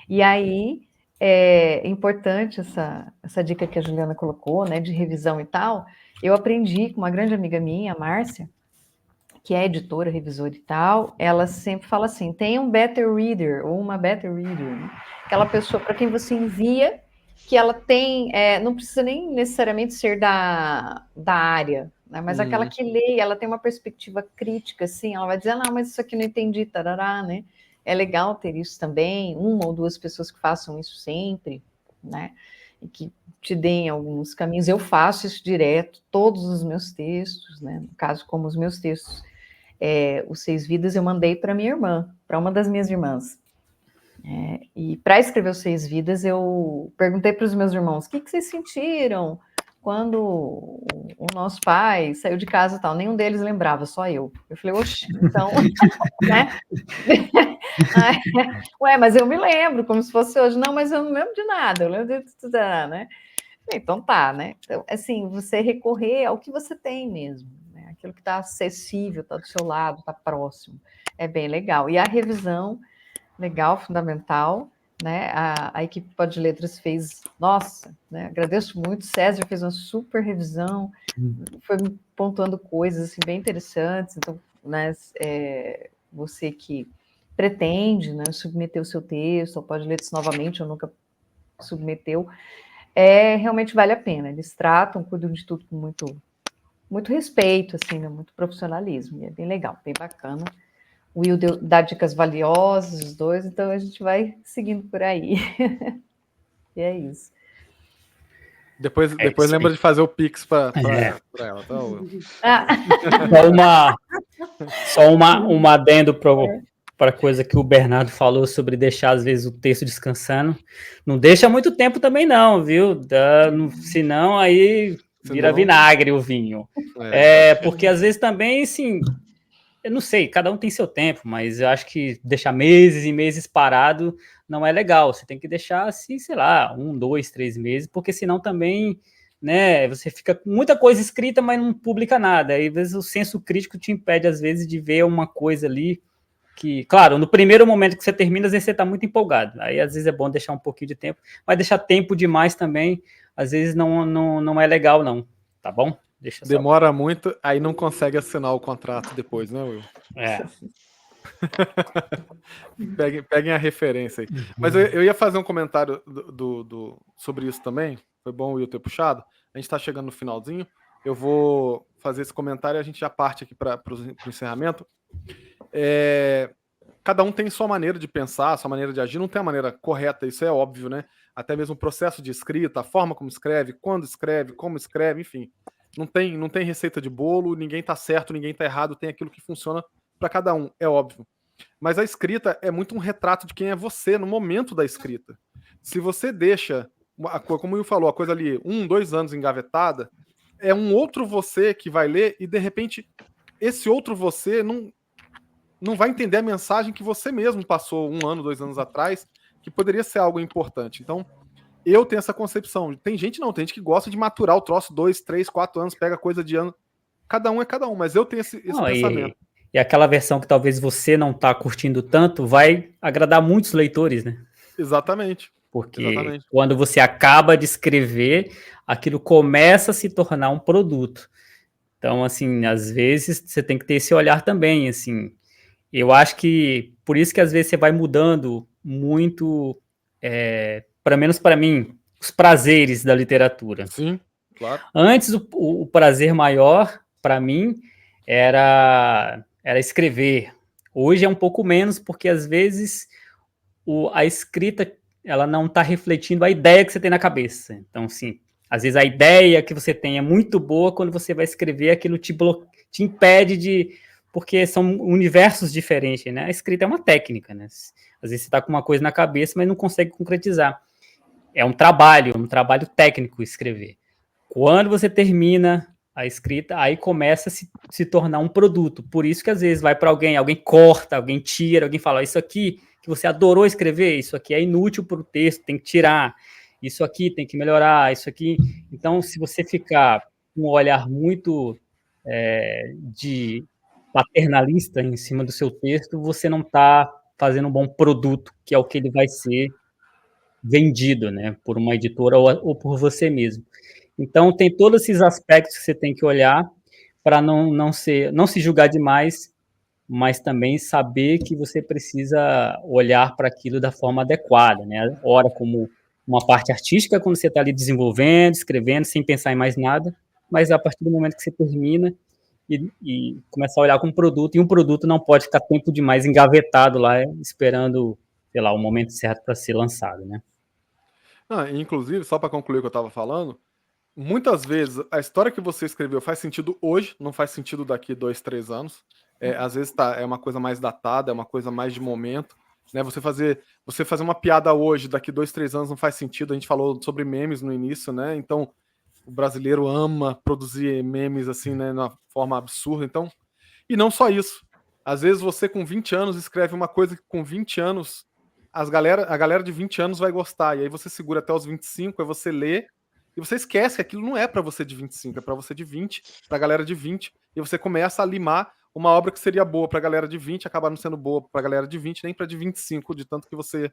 E aí é importante essa dica que a Juliana colocou, né, de revisão e tal. Eu aprendi com uma grande amiga minha, a Márcia, que é editora, revisora e tal, ela sempre fala assim, tenha um better reader ou uma better reader, né? Aquela pessoa para quem você envia, que ela tem, não precisa nem necessariamente ser da área, né? Mas aquela que lê, ela tem uma perspectiva crítica, assim, ela vai dizer, não, mas isso aqui não entendi, tarará, né? É legal ter isso também, uma ou duas pessoas que façam isso sempre, né? E que te deem alguns caminhos. Eu faço isso direto, todos os meus textos, né? No caso, como os meus textos, os 6 Vidas, eu mandei para minha irmã, para uma das minhas irmãs. E para escrever os 6 Vidas, eu perguntei para os meus irmãos, o que vocês sentiram quando o nosso pai saiu de casa e tal? Nenhum deles lembrava, só eu. Eu falei, oxe, então, né? Ué, mas eu me lembro, como se fosse hoje. Não, mas eu não lembro de nada, eu lembro de tudo, né? Então tá, né? Então, assim, você recorrer ao que você tem mesmo, né? Aquilo que está acessível, está do seu lado, está próximo. É bem legal. E a revisão, legal, fundamental. né? A equipe Pod Letras fez, nossa, né? Agradeço muito. César fez uma super revisão, foi me pontuando coisas assim, bem interessantes. Então, né, você que pretende, né, submeter o seu texto ao Pod Letras novamente, ou nunca submeteu, realmente vale a pena. Eles cuidam de tudo com muito respeito, assim, né, muito profissionalismo. E é bem legal, bem bacana. O Will dá dicas valiosas, os dois, então a gente vai seguindo por aí. E é isso. Depois isso lembra aí. de fazer o Pix para ela, tá? Só um adendo para coisa que o Bernardo falou sobre deixar, às vezes, o texto descansando. Não deixa muito tempo também, não, viu? Senão aí vira vinagre o vinho. Porque, às vezes, também, assim, eu não sei, cada um tem seu tempo, mas eu acho que deixar meses e meses parado não é legal. Você tem que deixar, assim, sei lá, 1, 2, 3 meses, porque senão também, né, você fica com muita coisa escrita, mas não publica nada. Aí, às vezes, o senso crítico te impede, às vezes, de ver uma coisa ali que, claro, no primeiro momento que você termina, às vezes você está muito empolgado. Aí, às vezes, é bom deixar um pouquinho de tempo, mas deixar tempo demais também, às vezes, não é legal, não. Tá bom? Demora muito, aí não consegue assinar o contrato depois, né, Will? Peguem a referência aí. Mas eu ia fazer um comentário sobre isso também. Foi bom o Will ter puxado. A gente está chegando no finalzinho. Eu vou fazer esse comentário e a gente já parte aqui para o encerramento. Cada um tem sua maneira de pensar, sua maneira de agir. Não tem a maneira correta, isso é óbvio, né? Até mesmo o processo de escrita, a forma como escreve, quando escreve, como escreve, enfim. Não tem receita de bolo, ninguém tá certo, ninguém tá errado, tem aquilo que funciona para cada um, é óbvio. Mas a escrita é muito um retrato de quem é você no momento da escrita. Se você deixa, como o Will falou, a coisa ali 1, 2 anos engavetada, é um outro você que vai ler e, de repente, esse outro você não vai entender a mensagem que você mesmo passou 1 ano, 2 anos atrás, que poderia ser algo importante. Então, eu tenho essa concepção. Tem gente que gosta de maturar o troço 2, 3, 4 anos, pega coisa de ano. Cada um é cada um, mas eu tenho esse pensamento. E aquela versão que talvez você não tá curtindo tanto vai agradar muitos leitores, né? Exatamente. Porque quando você acaba de escrever, aquilo começa a se tornar um produto. Então, assim, às vezes você tem que ter esse olhar também, assim. Eu acho que por isso que às vezes você vai mudando muito, para menos para mim, os prazeres da literatura. Sim, claro. Antes, o prazer maior, para mim, era escrever. Hoje é um pouco menos, porque às vezes a escrita ela não está refletindo a ideia que você tem na cabeça. Então, sim, às vezes a ideia que você tem é muito boa, quando você vai escrever, aquilo te impede de... Porque são universos diferentes, né? A escrita é uma técnica, né? Às vezes você está com uma coisa na cabeça, mas não consegue concretizar. É um trabalho técnico escrever. Quando você termina a escrita, aí começa a se tornar um produto. Por isso que às vezes vai para alguém corta, alguém tira, alguém fala, isso aqui que você adorou escrever, isso aqui é inútil para o texto, tem que tirar, isso aqui tem que melhorar, isso aqui... Então, se você ficar com um olhar muito de paternalista em cima do seu texto, você não está fazendo um bom produto, que é o que ele vai ser vendido, né, por uma editora ou por você mesmo. Então, tem todos esses aspectos que você tem que olhar para não se julgar demais, mas também saber que você precisa olhar para aquilo da forma adequada, né? Ora, como uma parte artística, quando você está ali desenvolvendo, escrevendo, sem pensar em mais nada, mas a partir do momento que você termina e começar a olhar como produto, e um produto não pode ficar tempo demais engavetado lá, esperando, sei lá, o momento certo para ser lançado, né? Inclusive, só para concluir o que eu estava falando, muitas vezes a história que você escreveu faz sentido hoje, não faz sentido daqui 2, 3 anos. Às vezes é uma coisa mais datada, é uma coisa mais de momento. Né? Você fazer uma piada hoje, daqui 2, 3 anos não faz sentido. A gente falou sobre memes no início, né? Então, o brasileiro ama produzir memes assim, né, de uma forma absurda. Então, e não só isso. Às vezes você com 20 anos escreve uma coisa que com 20 anos a galera de 20 anos vai gostar. E aí você segura até os 25, aí você lê e você esquece que aquilo não é para você de 25, é para você de 20, pra galera de 20, e você começa a limar uma obra que seria boa pra galera de 20, acaba não sendo boa pra galera de 20, nem pra de 25, de tanto que você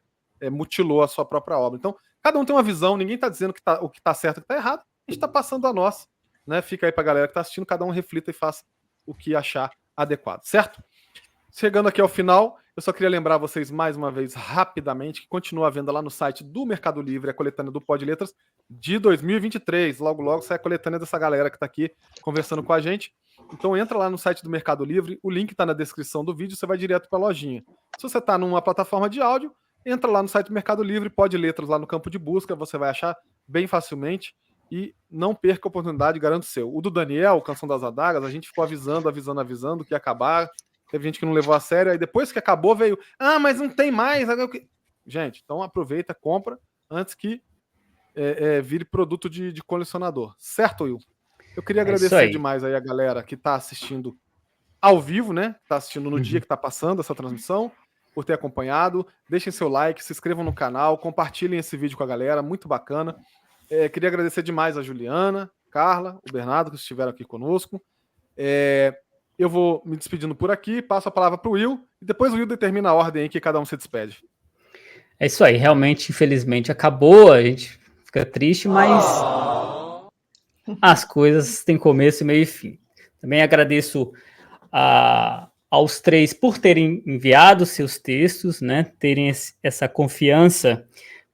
mutilou a sua própria obra. Então, cada um tem uma visão, ninguém está dizendo que o que está certo e o que está errado, a gente está passando a nossa, né? Fica aí para a galera que está assistindo, cada um reflita e faça o que achar adequado, certo? Chegando aqui ao final, eu só queria lembrar vocês mais uma vez, rapidamente, que continua a venda lá no site do Mercado Livre, a coletânea do Pod Letras de 2023. Logo, logo sai a coletânea dessa galera que está aqui conversando com a gente. Então entra lá no site do Mercado Livre, o link está na descrição do vídeo, você vai direto para a lojinha. Se você está numa plataforma de áudio, entra lá no site do Mercado Livre, Pod Letras lá no campo de busca, você vai achar bem facilmente. E não perca a oportunidade, garanto o seu. O do Daniel, Canção das Adagas, a gente ficou avisando que ia acabar. Teve gente que não levou a sério, aí depois que acabou veio, mas não tem mais. Gente, então aproveita, compra, antes que vire produto de colecionador. Certo, Will? Eu queria agradecer demais aí a galera que está assistindo ao vivo, né? Está assistindo no dia que está passando essa transmissão, por ter acompanhado. Deixem seu like, se inscrevam no canal, compartilhem esse vídeo com a galera, muito bacana. Queria agradecer demais a Juliana, Carla, o Bernardo, que estiveram aqui conosco. Eu vou me despedindo por aqui, passo a palavra para o Will, e depois o Will determina a ordem em que cada um se despede. É isso aí, realmente, infelizmente, acabou, a gente fica triste, mas as coisas têm começo, meio e fim. Também agradeço aos três por terem enviado seus textos, né, terem essa confiança,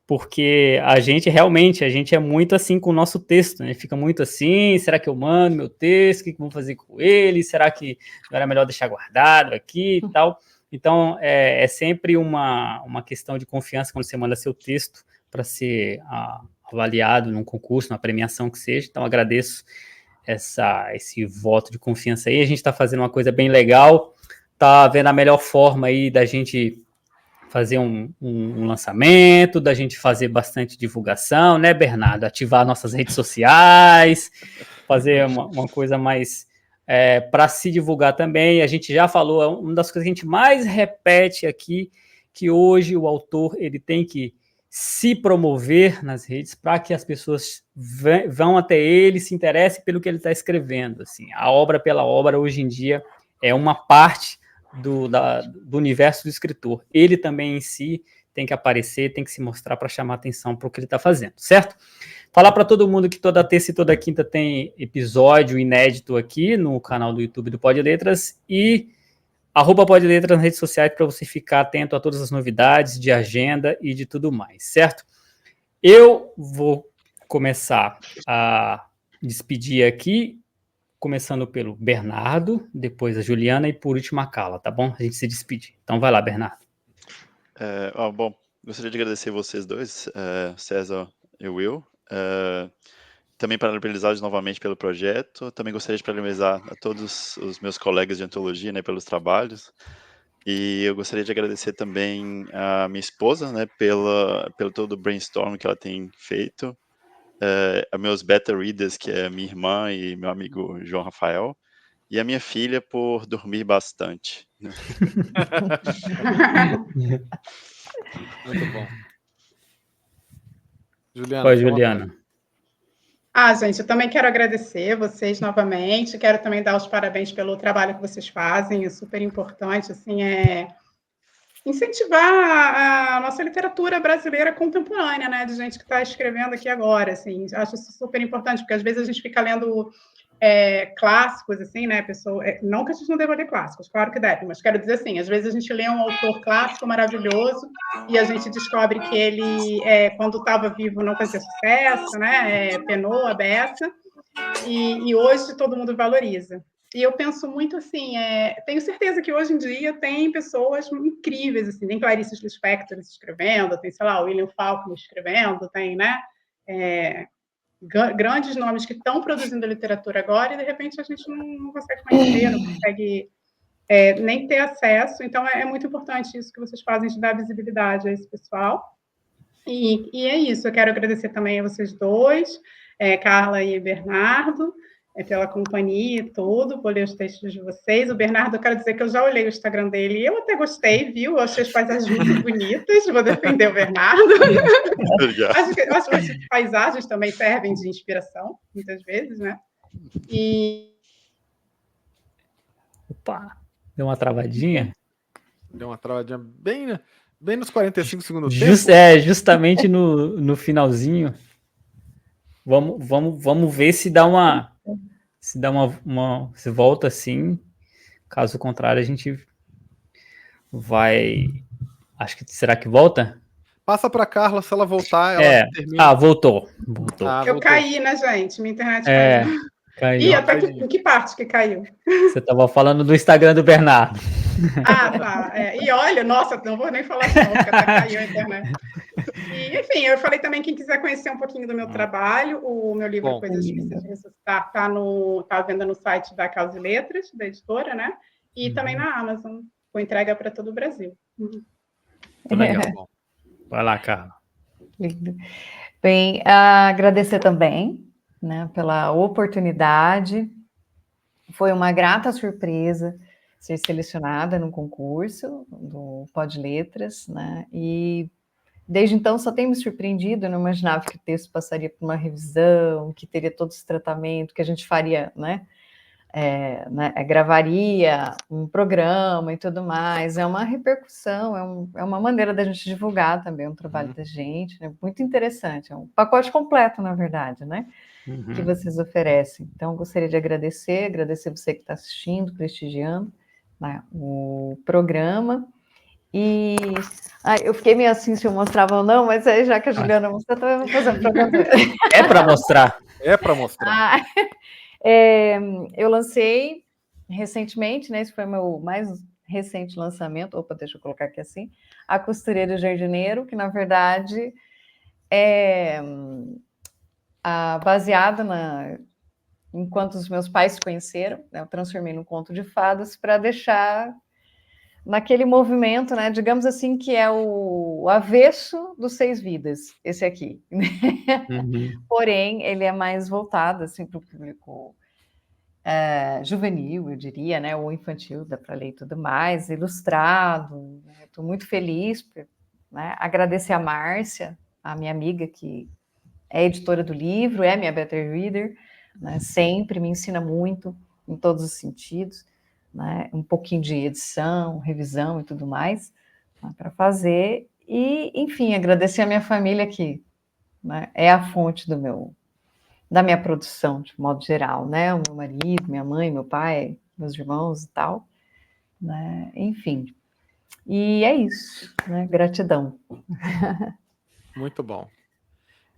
porque a gente é muito assim com o nosso texto, né? Fica muito assim, será que eu mando meu texto? O que vou fazer com ele? Será que não era melhor deixar guardado aqui e tal? Então, é sempre uma questão de confiança quando você manda seu texto para ser avaliado num concurso, numa premiação que seja. Então, agradeço esse voto de confiança aí. A gente está fazendo uma coisa bem legal, está vendo a melhor forma aí da gente fazer um lançamento, da gente fazer bastante divulgação, né, Bernardo? Ativar nossas redes sociais, fazer uma coisa mais para se divulgar também. A gente já falou, uma das coisas que a gente mais repete aqui, que hoje o autor ele tem que se promover nas redes para que as pessoas vão até ele, se interessem pelo que ele está escrevendo. Assim, a obra pela obra, hoje em dia, é uma parte do universo do escritor. Ele também em si tem que aparecer, tem que se mostrar para chamar atenção para o que ele está fazendo, certo? Falar para todo mundo que toda terça e toda quinta tem episódio inédito aqui no canal do YouTube do Pod Letras e @Pod Letras nas redes sociais para você ficar atento a todas as novidades de agenda e de tudo mais, certo? Eu vou começar a despedir aqui, começando pelo Bernardo, depois a Juliana e por último a Carla, tá bom? A gente se despede. Então vai lá, Bernardo. Bom, gostaria de agradecer vocês dois, César e Will. Também parabenizá-los novamente pelo projeto. Também gostaria de parabenizar a todos os meus colegas de antologia, né, pelos trabalhos. E eu gostaria de agradecer também a minha esposa, né, pelo todo o brainstorm que ela tem feito. A meus beta readers, que é minha irmã e meu amigo João Rafael, e a minha filha por dormir bastante. Muito bom. Juliana. Oi, Juliana. Gente, eu também quero agradecer vocês novamente, quero também dar os parabéns pelo trabalho que vocês fazem, é super importante, assim, incentivar a nossa literatura brasileira contemporânea, né, de gente que está escrevendo aqui agora, assim, acho isso super importante, porque às vezes a gente fica lendo clássicos, assim, né, não que a gente não deva ler clássicos, claro que deve, mas quero dizer assim, às vezes a gente lê um autor clássico maravilhoso e a gente descobre que ele, quando estava vivo, não fazia sucesso, né, penou a beça, e hoje todo mundo valoriza. E eu penso muito assim, tenho certeza que hoje em dia tem pessoas incríveis, assim, tem Clarice Lispector escrevendo, tem, sei lá, William Faulkner escrevendo, tem, né, grandes nomes que estão produzindo literatura agora e, de repente, a gente não consegue conhecer, não consegue nem ter acesso. Então, é muito importante isso que vocês fazem, de dar visibilidade a esse pessoal. E é isso. Eu quero agradecer também a vocês dois, Carla e Bernardo, pela companhia e tudo, vou ler os textos de vocês. O Bernardo, eu quero dizer que eu já olhei o Instagram dele e eu até gostei, viu? Eu achei as paisagens muito bonitas, vou defender o Bernardo. Acho que as paisagens também servem de inspiração, muitas vezes, né? Opa, deu uma travadinha? Deu uma travadinha bem, né? bem nos 45 segundos do tempo. Justamente no finalzinho. Vamos ver se dá uma. Se volta assim. Caso contrário, a gente vai. Acho que será que volta? Passa para Carla, se ela voltar, ela termina. Ah, voltou. Eu caí, né, gente? Minha internet caiu. Caiu. Ih, até em que parte que caiu? Você estava falando do Instagram do Bernardo. Ah, tá. E olha, nossa, não vou nem falar de novo, porque até caiu a internet. E, enfim, eu falei também, quem quiser conhecer um pouquinho do meu trabalho, o meu livro Coisas Difíceis de Ressuscitar está à venda no site da Causa e Letras, da editora, né? E também na Amazon, com entrega para todo o Brasil. Muito legal. Vai lá, Carla. Lindo. Bem, agradecer também, né, pela oportunidade. Foi uma grata surpresa ser selecionada no concurso do Pod Letras, né? E desde então só tem me surpreendido. Eu não imaginava que o texto passaria por uma revisão, que teria todo esse tratamento, que a gente faria, né? Gravaria um programa e tudo mais. É uma repercussão, é uma maneira da gente divulgar também o trabalho da gente, né? Muito interessante. É um pacote completo, na verdade, né? Que vocês oferecem. Então, gostaria de agradecer você que está assistindo, prestigiando, né, o programa. E eu fiquei meio assim se eu mostrava ou não, mas aí, já que a Juliana mostrou, então eu vou fazer um programa. É para mostrar. É para mostrar. Eu lancei recentemente, né? Esse foi o meu mais recente lançamento. Opa, deixa eu colocar aqui assim. A Costureira do Jardineiro, que na verdade é baseada enquanto os meus pais se conheceram, né, eu transformei num conto de fadas para deixar naquele movimento, né, digamos assim, que é o avesso dos 6 Vidas, esse aqui. Porém, ele é mais voltado assim, para o público juvenil, eu diria, né, ou infantil, dá para ler e tudo mais, ilustrado. Estou muito feliz, né, agradecer a Márcia, a minha amiga que é editora do livro, é minha beta reader, né, sempre me ensina muito, em todos os sentidos, né, um pouquinho de edição, revisão e tudo mais, né, para fazer, e, enfim, agradecer a minha família que, né, é a fonte da minha produção, de modo geral, né, o meu marido, minha mãe, meu pai, meus irmãos e tal, né, enfim, e é isso, né, gratidão. Muito bom.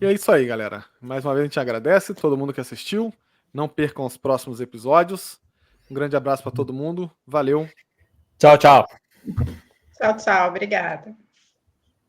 E é isso aí, galera. Mais uma vez a gente agradece todo mundo que assistiu. Não percam os próximos episódios. Um grande abraço para todo mundo. Valeu. Tchau, tchau. Tchau, tchau. Obrigada.